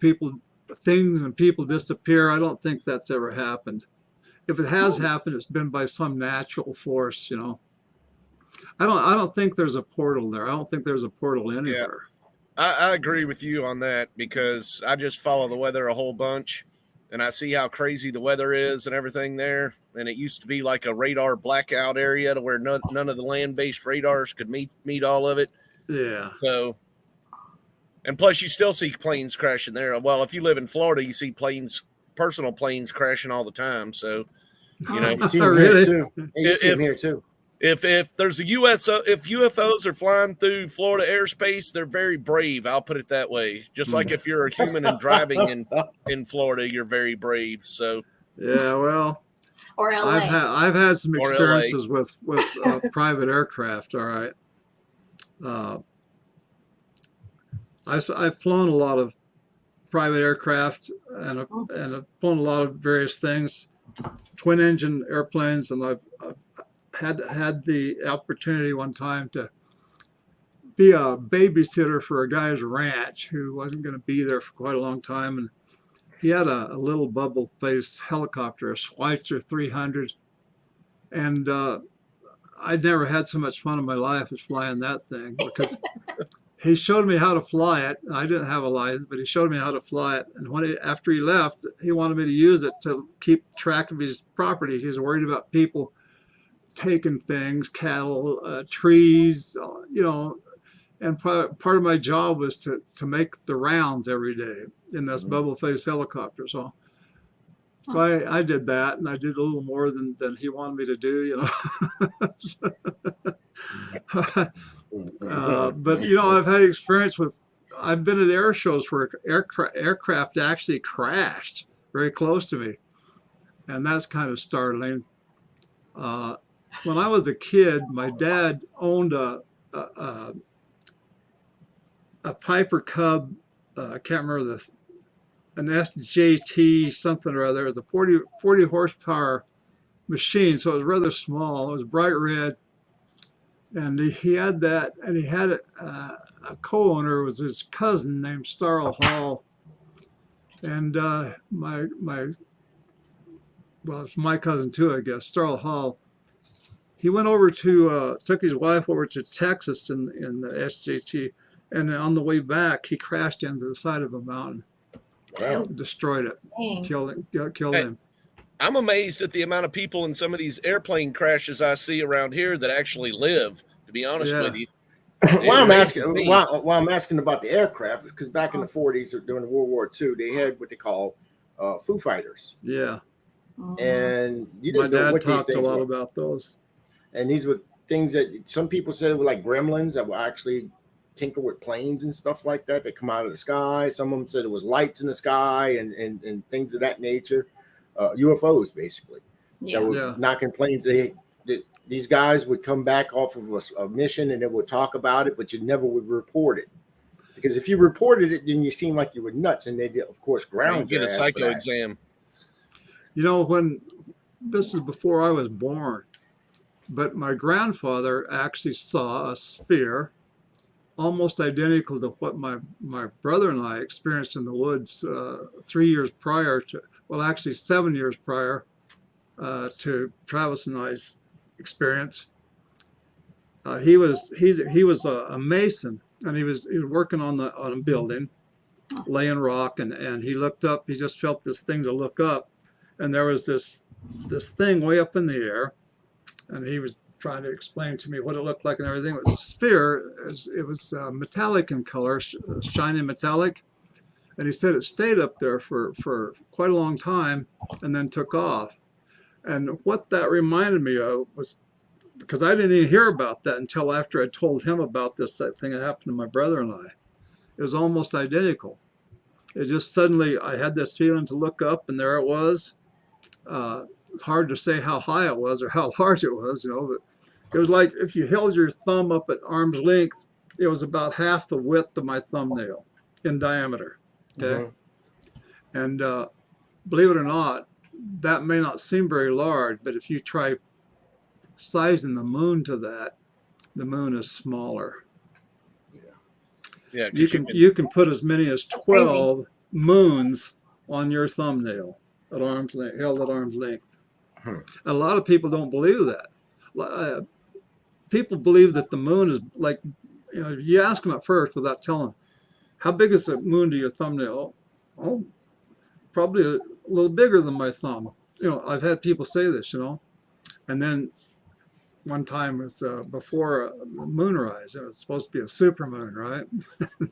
things and people disappear, I don't think that's ever happened. If it has happened, it's been by some natural force, you know. I don't think there's a portal there. I don't think there's a portal anywhere.
Yeah. I agree with you on that, because I just follow the weather a whole bunch, and I see how crazy the weather is and everything there. And it used to be like a radar blackout area to where none of the land-based radars could meet all of it.
Yeah.
So, and plus you still see planes crashing there. Well, if you live in Florida, you see personal planes crashing all the time. So, you know,
you see them here too. You see them here too.
If there's if UFOs are flying through Florida airspace, they're very brave. I'll put it that way. Just like if you're a human and driving in Florida, you're very brave. So
yeah, well,
or LA.
I've had some experiences with private aircraft. All right, I've flown a lot of private aircraft and I've flown a lot of various things, twin engine airplanes, and I've had the opportunity one time to be a babysitter for a guy's ranch who wasn't going to be there for quite a long time, and he had a little bubble-faced helicopter, a Schweitzer 300, and I'd never had so much fun in my life as flying that thing, because he showed me how to fly it. I didn't have a license, but he showed me how to fly it. And after he left, he wanted me to use it to keep track of his property. He was worried about people taking things, cattle, trees, you know. And part of my job was to make the rounds every day in this bubble-faced helicopter. So I did that, and I did a little more than he wanted me to do, you know. But you know, I've had experience I've been at air shows where aircraft actually crashed very close to me, and that's kind of startling. When I was a kid, my dad owned a Piper Cub. I can't remember an SJT something or other. It was a 40 horsepower machine, so it was rather small. It was bright red. And he had that, and he had a co-owner was his cousin named Starl Hall, and it's my cousin too, I guess. Starl Hall. He went over took his wife over to Texas in the SJT, and on the way back he crashed into the side of a mountain, destroyed it, killed him.
I'm amazed at the amount of people in some of these airplane crashes I see around here that actually live, to be honest with you.
Why I'm asking about the aircraft, because back in the 40s or during World War II, they had what they call Foo Fighters.
Yeah.
And
my dad talked a lot about those.
And these were things that some people said were like gremlins that were actually tinker with planes and stuff like that that come out of the sky. Some of them said it was lights in the sky and things of that nature. UFOs, basically, that were knocking planes. These guys would come back off of a mission and they would talk about it, but you never would report it. Because if you reported it, then you seem like you were nuts, and they did, of course, ground
Get
your
a
ass for
psycho
that.
exam.
You know, when this is before I was born, but my grandfather actually saw a sphere almost identical to what my brother and I experienced in the woods 3 years prior to, well, actually 7 years prior to Travis and I's experience. He was a mason, and he was working on a building, laying rock, and he looked up. He just felt this thing to look up, and there was this thing way up in the air, and he was trying to explain to me what it looked like and everything. It was a sphere. It was metallic in color, shiny metallic, and he said it stayed up there for quite a long time and then took off. And what that reminded me of was, because I didn't even hear about that until after I told him about that thing that happened to my brother and I. It was almost identical. It just suddenly, I had this feeling to look up, and there it was. Hard to say how high it was or how large it was, but it was like if you held your thumb up at arm's length, it was about half the width of my thumbnail in diameter. Okay. Mm-hmm. And believe it or not, that may not seem very large, but if you try sizing the moon to that, the moon is smaller.
Yeah.
You can put as many as 12 moons on your thumbnail at arm's length, held at arm's length. A lot of people don't believe that. People believe that the moon is like, you ask them at first without telling them, how big is the moon to your thumbnail? Oh, probably a little bigger than my thumb. I've had people say this, and then one time it was before moonrise. It was supposed to be a supermoon, right?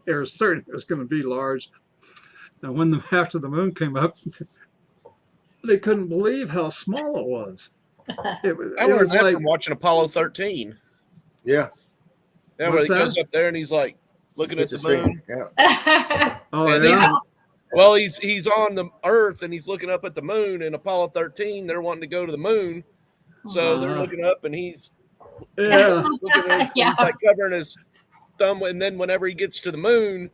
They were certain it was going to be large. And when after the moon came up, they couldn't believe how small it was. It was
like
like
from watching Apollo 13.
Yeah.
Yeah, where he goes up there and he's like looking at the moon.
Yeah.
Oh,
and
yeah.
Well, he's on the Earth and he's looking up at the moon. In Apollo 13, they're wanting to go to the moon, so they're looking up and he's looking at he's like covering his thumb. And then whenever he gets to the moon,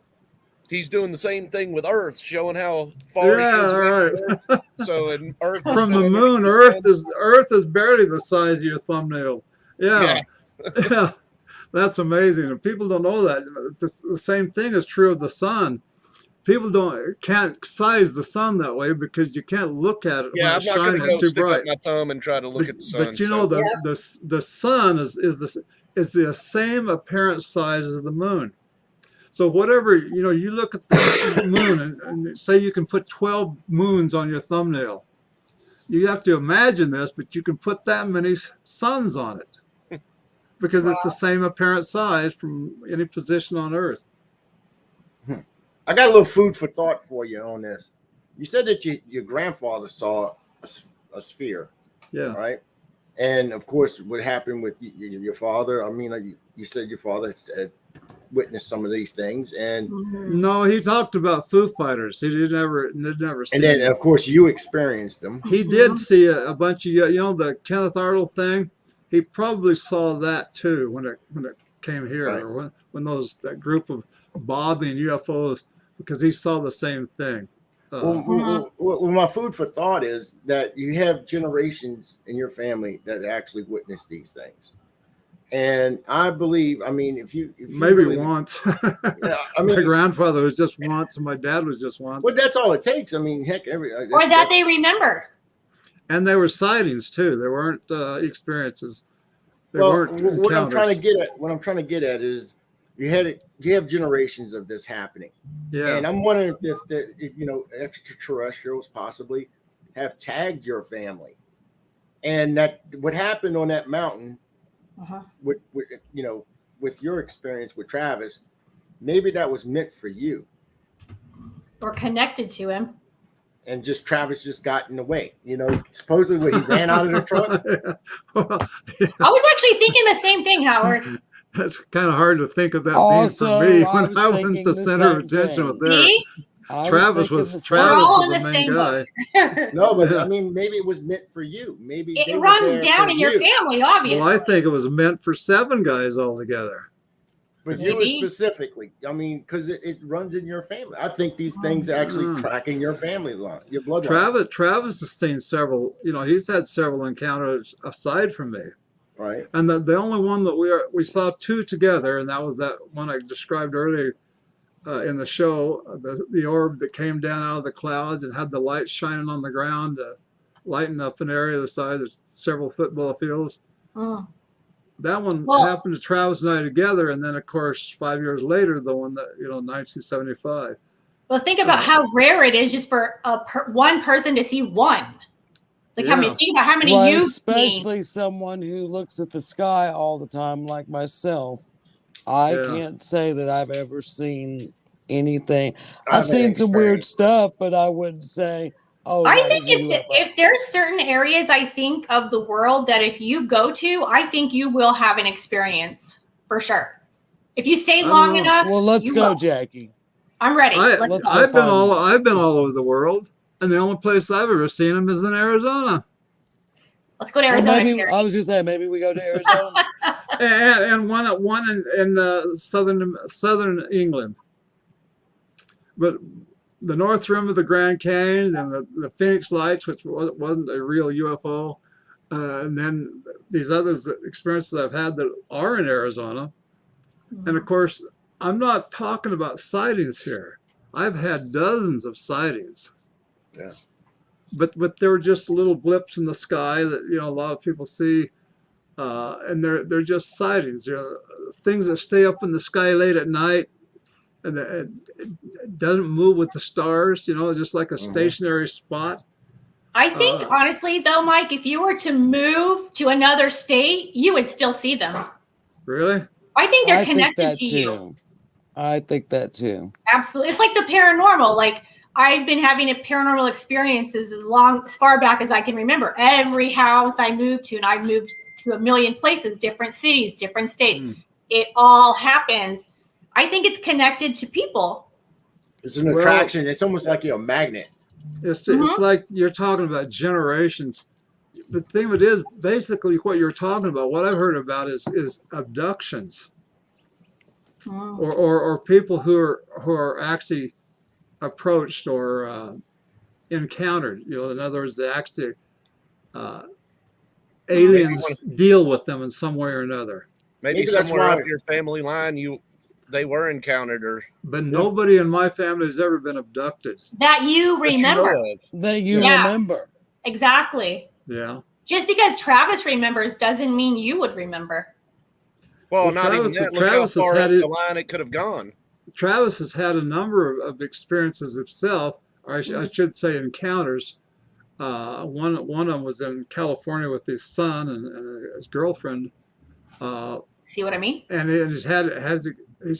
he's doing the same thing with Earth, showing how far he goes away from Earth. So in Earth
from the moon, Earth is barely the size of your thumbnail. Yeah. That's amazing. And people don't know that. The same thing is true of the sun. People can't size the sun that way because you can't look at it.
Yeah,
when
I'm
it's
not going to go
too
stick
bright.
up my thumb and try to look at the sun.
But the sun is the same apparent size as the moon. So whatever, you look at the moon and say you can put 12 moons on your thumbnail. You have to imagine this, but you can put that many suns on it because it's the same apparent size from any position on Earth.
I got a little food for thought for you on this. You said that your grandfather saw a sphere.
Yeah.
Right. And of course, what happened with your father? I mean, you said your father had witnessed some of these things, and
no, he talked about Foo Fighters. He did never see.
And then, of course, you experienced them.
He did see a bunch of the Kenneth Arnold thing. He probably saw that too when it came here,
right.
Or when that group of bobbing UFOs, because he saw the same thing.
Well, my food for thought is that you have generations in your family that actually witnessed these things. And I believe, if you
maybe
really,
once.
Yeah,
my grandfather was just once, and my dad was just once.
But that's all it takes. Heck,
or that they remember.
And there were sightings too. There weren't experiences.
What I'm trying to get at is you have generations of this happening.
Yeah.
And I'm wondering if extraterrestrials possibly have tagged your family, and that what happened on that mountain. With your experience with Travis, maybe that was meant for you,
or connected to him,
and Travis just got in the way. Supposedly he ran out of the truck.
I was actually thinking the same thing, Howard.
That's kind of hard to think of that
Also,
being for me
I
when I
was
wasn't
thinking
the
the
center of
same
attention
thing.
with there.
See?
Travis was
all in
the
the
main
same
guy.
boat.
No, but maybe it was meant for you. Maybe they
It
were
runs
there
down
for
in your
you.
family, obviously.
Well, I think it was meant for 7 guys altogether.
But you
Maybe.
specifically, I mean, because it runs in your family. I think these things actually track in your family line, your bloodline.
Travis has seen several. You know, he's had several encounters aside from me.
Right.
And the only one that we saw two together, and that was that one I described earlier in the show, the orb that came down out of the clouds and had the light shining on the ground, lighting up an area the size of several football fields.
Mm.
That one
Well-
happened to Travis and I together, and then of course 5 years later, the one that 1975.
Well, think about how rare it is just for one person to see one. Like how many? Think about how many
Right,
you've seen.
especially someone who looks at the sky all the time, like myself. I
Yeah.
can't say that I've ever seen anything.
I've
I've seen
had
some weird
experience.
stuff, but I wouldn't say, "Oh,
I
that
think
was a UFO."
if there's certain areas I think of the world that if you go to, I think you will have an experience for sure. If you stay
I don't
long
know.
enough,
Well, let's
you
go,
will.
Jackie.
I'm ready.
Let's go
I've been
find
I've been all over the world, and the only place I've ever seen them is in Arizona.
Let's go to
Well,
Arizona.
maybe
Terry.
I was just saying, maybe we go to Arizona.
And one in southern England. But the North Rim of the Grand Canyon and the Phoenix Lights, which wasn't a real UFO, and then these others, the experiences I've had that are in Arizona. And of course, I'm not talking about sightings here. I've had dozens of sightings.
Yeah.
But they were just little blips in the sky that a lot of people see, and they're just sightings. They're things that stay up in the sky late at night, and it doesn't move with the stars. Just like a stationary spot.
I think honestly, though, Mike, if you were to move to another state, you would still see them.
Really?
I think they're
I think
connected
that
to
too.
you.
I think that too.
Absolutely. It's like the paranormal. Like I've been having a paranormal experiences as far back as I can remember. Every house I moved to, and I've moved to a million places, different cities, different states. It all happens. I think it's connected to people.
It's an attraction. It's almost like you're a magnet.
It's like you're talking about generations. The thing of it is, basically, what you're talking about, what I've heard about is abductions, or people who are actually approached or encountered. In other words, they actually aliens deal with them in some way or another.
Maybe
that's
somewhere
why-
up your family line, they were encountered, or
But nobody in my family has ever been abducted.
That you
that you
remember.
know of.
That you
Yeah.
remember.
Exactly.
Yeah.
Just because Travis remembers doesn't mean you would remember.
Well,
Well,
not
Travis-
even that. Look
Travis
how
has
far
had
up
it-
the line it could have gone.
Travis has had a number of experiences himself, or I should say encounters. One of them was in California with his son and his girlfriend.
See what I mean?
And he's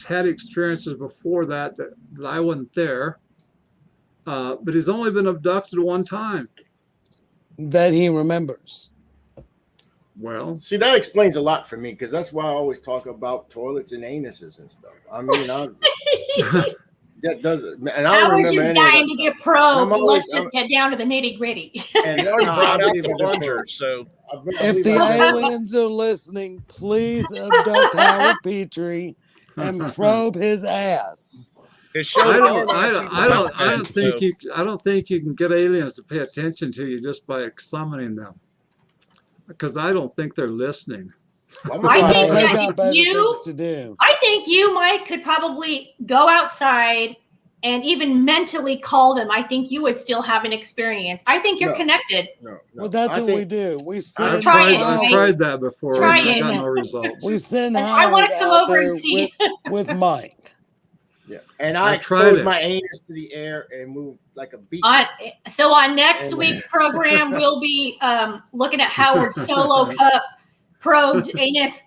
had experiences before that I wasn't there. But he's only been abducted one time.
That he remembers.
Well,
See, that explains a lot for me because that's why I always talk about toilets and anuses and stuff. I mean, that doesn't, and I
I
don't
was
remember
just
any of
dying
that
to
stuff.
get probed.
I'm
Let's
always-
just get down to the nitty gritty.
And
You already
no, I
brought out
believe
the
I just-
plungers, so
If the aliens are listening, please abduct Howard Petrie and probe his ass.
it showed
I
they
don't,
are not
I
too
don't, I don't, I don't
bad,
think
so-
I don't think you can get aliens to pay attention to you just by summoning them, because I don't think they're listening.
I'm
I
Well,
think
they
that
got better
you-
things to do.
I think you, Mike, could probably go outside and even mentally call them. I think you would still have an experience. I think you're
No.
connected.
No,
Well, that's
I
what we
think-
do. We
I've
send
tried it,
I've
right?
tried that before.
Try
and I
it.
got no results.
we send
And I
Howard
want to come
out
over
there
and see.
with Mike.
Yeah, and I
I've tried
expose
it.
my anus to the air and move like a beat.
So on next
And-
week's program, we'll be looking at Howard's solo cup probed anus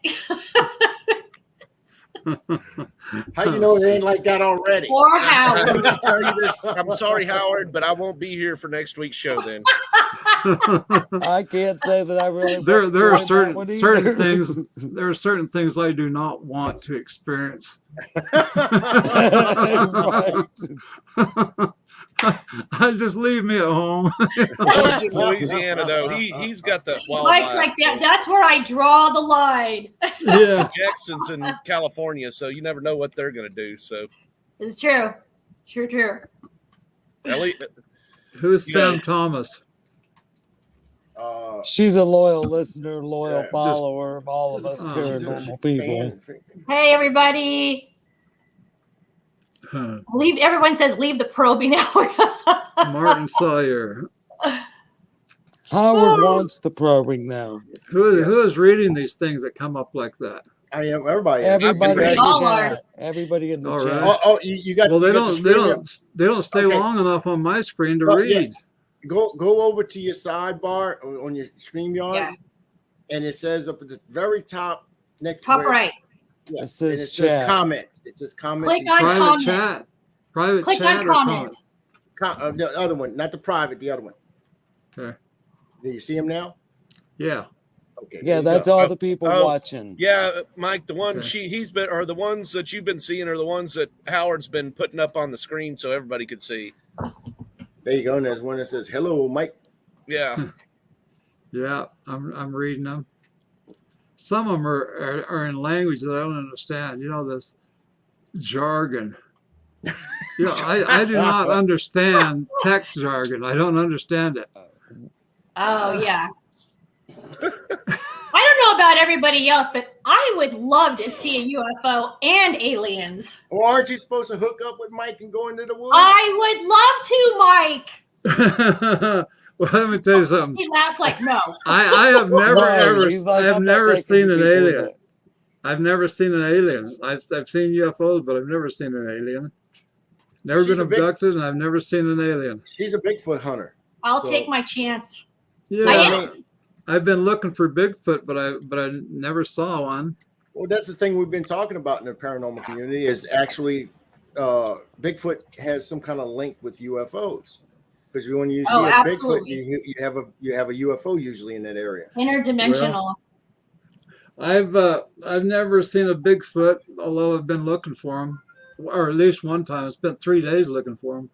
How you know it ain't like that already?
for
I'm
Howard.
gonna tell you this. I'm sorry, Howard, but I won't be here for next week's show then.
I can't say that I really
there are
enjoyed that one
certain
either.
things there are certain things I do not want to experience.
Right.
Just leave me at home.
George in Louisiana, though, he's got the
Mike's
wildlife.
like that. That's where I draw the line.
Yeah.
Jackson's in California, so you never know what they're going to do. So
It's true. True.
at least,
Who's
Yeah.
Sam Thomas?
She's a loyal listener, loyal
Yeah,
follower of all of us
she's a
paranormal people.
Hey, everybody. Leave. Everyone says leave the probing out.
Martin Sawyer.
Howard wants the probing now.
Who is reading these things that come up like that?
I am everybody.
Everybody in
ready.
the
All are.
chat. Everybody in the
All
chat.
right.
You got.
Well, they
you got the
don't
screen
they don't stay
Okay.
long enough on my screen to
Well, yeah.
read.
Go over to your sidebar on your StreamYard,
Yeah.
and it says up at the very top next
Top
where-
right.
Yeah,
It says
and it
chat.
says comments. It says comments.
Click
and
on
Private
comments.
chat. Private
Click
chat
on
or
comments.
The other one, not the private, the other one.
Okay.
Do you see him now?
Yeah.
Okay.
Yeah,
there you
that's
go.
all the people
Oh.
watching.
yeah, Mike, the one
Okay.
he's been, or the ones that you've been seeing, are the ones that Howard's been putting up on the screen so everybody could see.
There you go. And there's one that says, "Hello, Mike."
Yeah,
Yeah. I'm reading them. Some of them are in language that I don't understand. You know, this jargon. You know, I do not understand text jargon. I don't understand it.
Oh yeah. I don't know about everybody else, but I would love to see a UFO and aliens.
Or aren't you supposed to hook up with Mike and go into the woods?
I would love to, Mike.
Well, let me tell you something.
He laughs like no.
I have never
Right,
ever
he's like,
I have
I'm not
never
taking
seen an
people with
alien.
it.
I've never seen an alien. I've seen UFOs, but I've never seen an alien. Never
She's
been
a big-
abducted, and I've never seen an alien.
She's a Bigfoot hunter.
I'll
So-
take my chance.
Yeah,
I
I
am.
mean,
I've been looking for Bigfoot, but I never saw one.
well, that's the thing we've been talking about in the paranormal community is actually Bigfoot has some kind of link with UFOs. Because when you see
Oh,
a
absolutely.
Bigfoot, you have a UFO usually in that area.
Interdimensional.
I've never seen a Bigfoot, although I've been looking for him, or at least one time. I spent 3 days looking for him.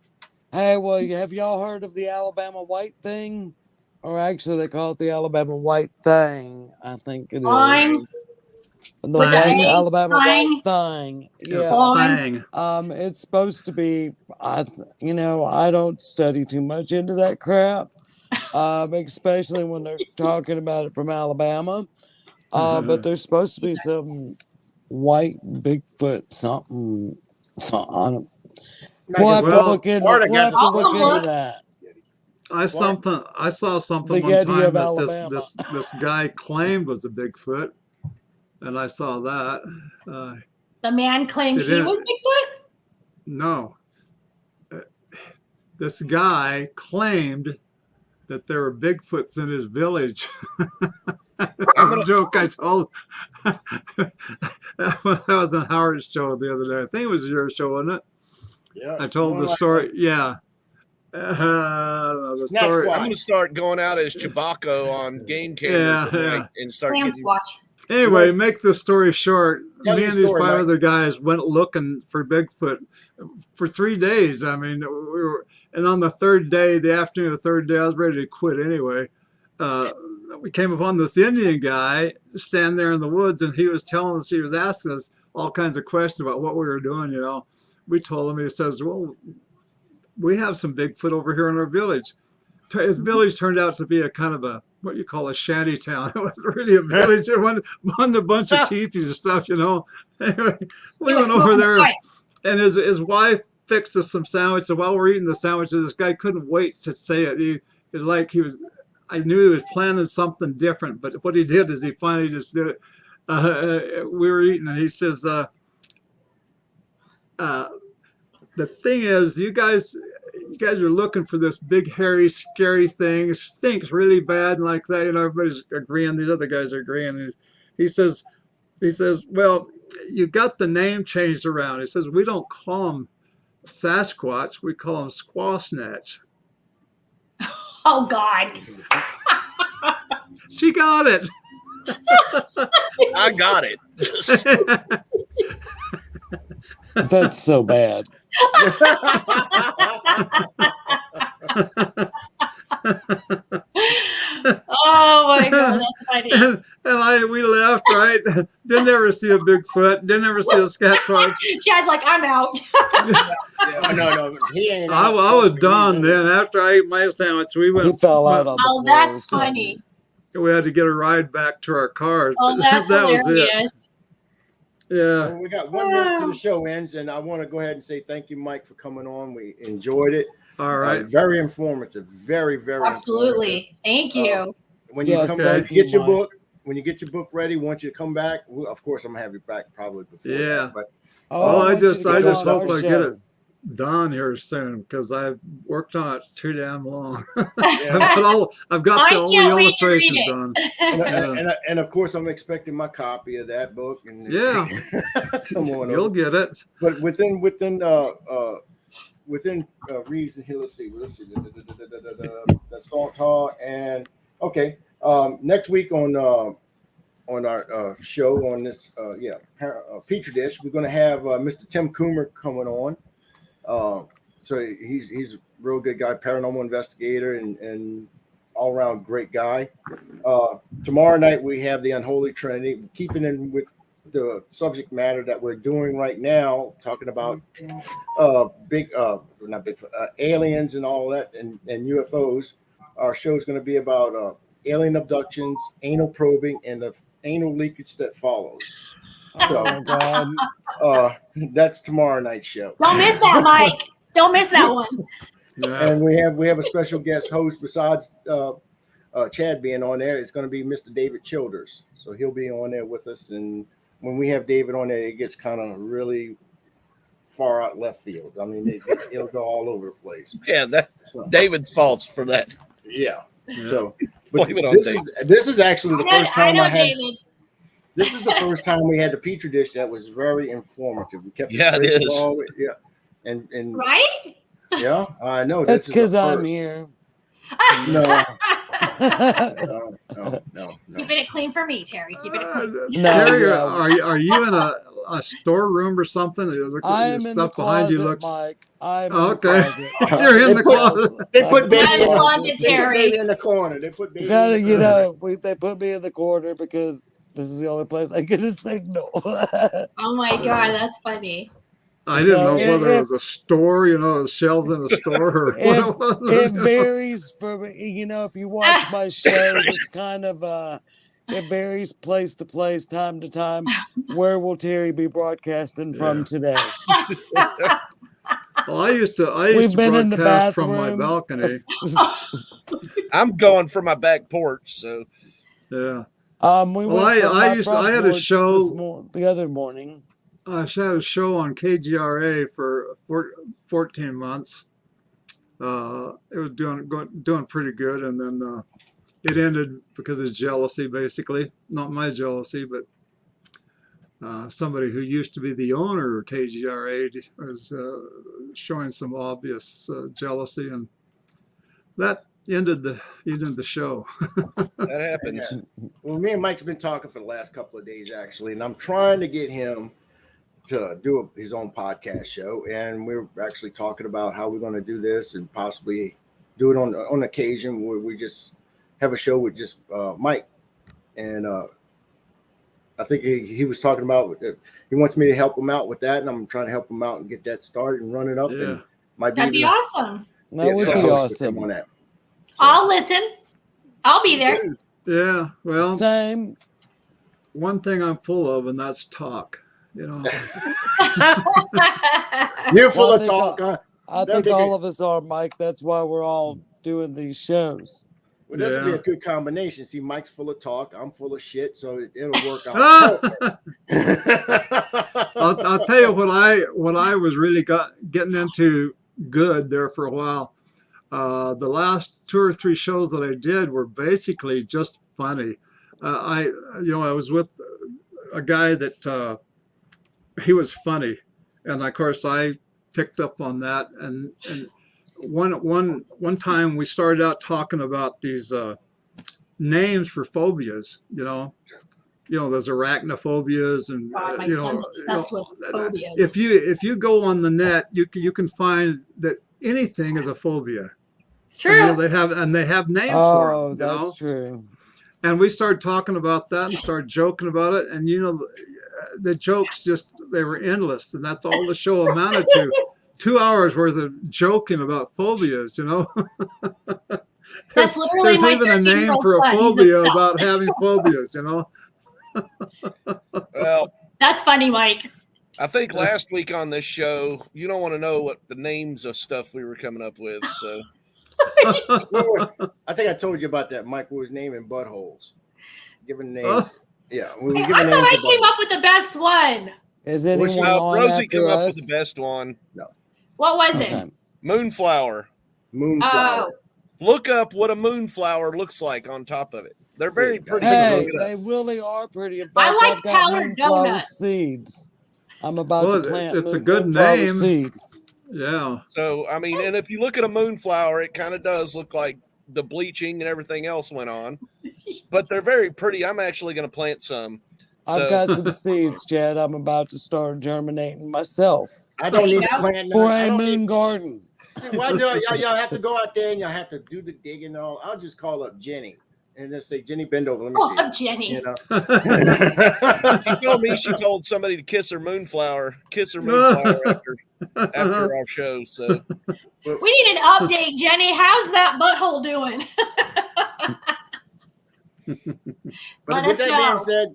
Hey, well, have y'all heard of the Alabama White thing? Or actually, they call it the Alabama White Thing. I think it is.
Fine.
The
With
white
the
Alabama
thing.
White Thing. Yeah.
Fine.
Bang.
It's supposed to be. I don't study too much into that crap, especially when they're talking about it from Alabama. But there's supposed to be some white Bigfoot something. I don't. We'll have to
Well,
look into.
Florida
We'll have
got
to look
the-
into that.
I saw something
The
one
Yeti
time
of
that
Alabama.
this guy claimed was a Bigfoot, and I saw that.
The man claimed
It
he
is.
was Bigfoot.
No, this guy claimed that there were Bigfoots in his village. A joke I told when I was on Howard's show the other day. I think it was your show, wasn't it?
Yeah.
I told the story. Yeah. I don't know the
Snatch
story.
Squad.
I'm gonna start going out as Chewbacca on game cameras
Yeah,
at night and start
Slam
getting.
Squatch.
Anyway, make the story short.
Tell
Me
your
and these
story,
5
Mike.
other guys went looking for Bigfoot for 3 days. I mean, and on the 3rd day, the afternoon of the 3rd day, I was ready to quit anyway. We came upon this Indian guy standing there in the woods, and he was asking us all kinds of questions about what we were doing. You know, we told him. He says, "Well, we have some Bigfoot over here in our village." His village turned out to be a kind of a what you call a shanty town. It wasn't really a village. It wasn't a bunch of teepees and stuff, you know. Anyway, we
He was
went over
smoking
there,
pipe.
and his wife fixed us some sandwiches. While we're eating the sandwiches, this guy couldn't wait to say it. I knew he was planning something different, but what he did is he finally just did it. We were eating, and he says, "The thing is, you guys are looking for this big, hairy, scary thing. It stinks really bad and like that." You know, everybody's agreeing. These other guys are agreeing. He says, "Well, you got the name changed around." He says, "We don't call them Sasquatch. We call them Squaw Snatch."
Oh God.
She got it.
I got it. Just,
That's so bad.
Oh my God, that's funny.
We left, right? Didn't ever see a Bigfoot. Didn't ever see a Sasquatch.
Chad's like, I'm out.
No, he ain't.
I was done then. After I ate my sandwich, we
He
went.
fell out on the
Oh,
floor.
that's
so-
funny.
We had to get a ride back to our cars.
Oh,
but
that's
that was
hilarious.
it. Yeah.
Well, we got 1 minute to the show ends, and I want to go ahead and say thank you, Mike, for coming on. We enjoyed it.
All right.
Very informative. Very, very
Absolutely. Thank you.
When you
Yes,
come
thank
back,
you,
get your
Mike.
book. When you get your book ready, once you come back, of course, I'm gonna have you back probably before.
Yeah.
That, but
Oh, I
want you
just
to get
hope
on our
I get
show.
it done here soon because I've worked on it too damn long.
yeah.
I've got
I
all the
can't wait to
illustrations
read it.
done.
and of course, I'm expecting my copy of that book. And
Yeah.
come on,
You'll
over.
get it.
But within reason here. Let's see. That's Salt Tar and okay. Next week on our show on this Pitre Dish, we're going to have Mr. Tim Coomer coming on. So he's a real good guy, paranormal investigator, and all around great guy. Tomorrow night we have the Unholy Trinity, keeping in with the subject matter that we're doing right now, talking about aliens and all that, and UFOs. Our show is going to be about alien abductions, anal probing, and the anal leakage that follows.
Oh my God.
That's tomorrow night's show.
Don't miss that, Mike. Don't miss that one.
Yeah.
And we have a special guest host besides Chad being on there. It's going to be Mr. David Childers, so he'll be on there with us. And when we have David on there, it gets kind of really far out left field. I mean, it'll go all over the place.
yeah, that
So,
David's fault for that.
yeah.
Yeah.
So, but
Blame it on
this is actually the first
I
time
know,
I had.
David.
This is the first time we had the Pitre Dish that was very informative. We kept
Yeah, it
straight
is.
along with- yeah, and
Right?
yeah, I know.
That's
This is
because
the
I'm
first.
here.
No,
Keeping
no.
it clean for me, Terry. Keeping it clean.
No,
Terry,
yeah.
are you in a storeroom or something? Look at
I
your
am in the
stuff behind you
closet,
looks.
Mike. I'm
Okay.
in the closet.
You're in
They
the
put-
closet.
They put
I'm
baby
in
Not
the
as
in,
long
closet.
as
they put
Terry.
baby in the corner. They put baby.
Gotta,
in the
you
corner.
know, they put me in the corner because this is the only place I get a signal.
Oh my God, that's funny.
I didn't
So
know whether it was a store, shelves in a store, or what
It,
it was.
it varies for, if you watch my shows, it's kind of, it varies place to place, time to time. Where will Terry be broadcasting from
Yeah.
today?
Well, I used to
We've been in the
broadcast from my
bathroom.
balcony.
I'm going for my back porch, so
Yeah,
We
Well,
went from my
I
front
had a
porch
show-
the other morning.
I had a show on KGRA for 14 months. It was doing pretty good, and then it ended because of jealousy, basically. Not my jealousy, but somebody who used to be the owner of KGRA was showing some obvious jealousy, and that ended the show.
that happens.
Yeah. Well, me and Mike's been talking for the last couple of days, actually, and I'm trying to get him to do his own podcast show. And we're actually talking about how we're going to do this and possibly do it on occasion where we just have a show with just Mike. And I think he was talking about he wants me to help him out with that, and I'm trying to help him out and get that started and run it up.
Yeah.
And might
That'd be
even
awesome.
That would be
co-host with him
awesome.
on that.
I'll listen. I'll be there.
Yeah, well,
Same.
one thing I'm full of, and that's talk.
You're
Well,
full
I
of
think
talk, huh?
I
That'd
think
be
all
good.
of us are, Mike. That's why we're all doing these shows.
Well, this would be
Yeah.
a good combination. See, Mike's full of talk. I'm full of shit, so it'll work out.
I'll tell you what I was really getting into good there for a while. The last 2 or 3 shows that I did were basically just funny. I was with a guy that he was funny, and of course I picked up on that. And one time we started out talking about these names for phobias. There's arachnophobias and
God, my son's obsessed with phobias.
if you go on the net, you can find that anything is a phobia.
True.
They have names for them.
That's true.
And we started talking about that and started joking about it, and the jokes they were endless, and that's all the show amounted to. 2 hours worth of joking about phobias.
That's literally
there's
my
even a name
13-year-old
for a
son. He's
phobia
obsessed.
about having phobias.
Well,
That's funny, Mike.
I think last week on this show, you don't want to know what the names of stuff we were coming up with. So
I think I told you about that. Mike was naming buttholes, giving names. Yeah, we were
I
giving
thought
names.
I came up with the best one.
Is anyone on
Rosie
after
came up
us?
with the best one.
What was
Okay.
it?
Moonflower.
Moonflower.
Oh,
Look up what a moonflower looks like on top of it. They're very pretty.
Hey,
Look it up.
they really are pretty. In
I
fact,
like
I've got
powdered
moonflower
donuts.
seeds. I'm about
Well,
to plant
it's a good
moonflower
name.
seeds.
Yeah.
So, I mean, and if you look at a moonflower, it kind of does look like the bleaching and everything else went on, but they're very pretty. I'm actually going to plant some.
I've got some seeds, Chad. I'm about to start germinating myself
I don't
There you
need to
go.
plant
for
none. I
a
don't
moon
need,
garden.
see, why do y'all have to go out there and y'all have to do the digging and all? I'll just call up Jenny and just say, Jenny, bend over. Let me
oh,
see.
I'm Jenny.
You know?
She told me she told somebody to kiss her moonflower after our show. So
We need an update, Jenny. How's that butthole doing?
But
Let
with
us
that
know.
being said,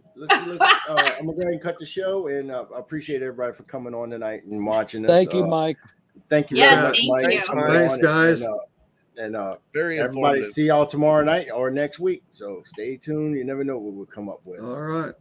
I'm gonna go ahead and cut the show, and I appreciate everybody for coming on tonight and watching us.
Thank you, Mike.
Thank you
Yes,
very much,
thank
Mike.
you.
Thanks,
for coming
Mike.
on
Thanks, guys.
And
very
everybody,
informative.
see y'all tomorrow night or next week. So stay tuned. You never know what we'll come up with.
All right.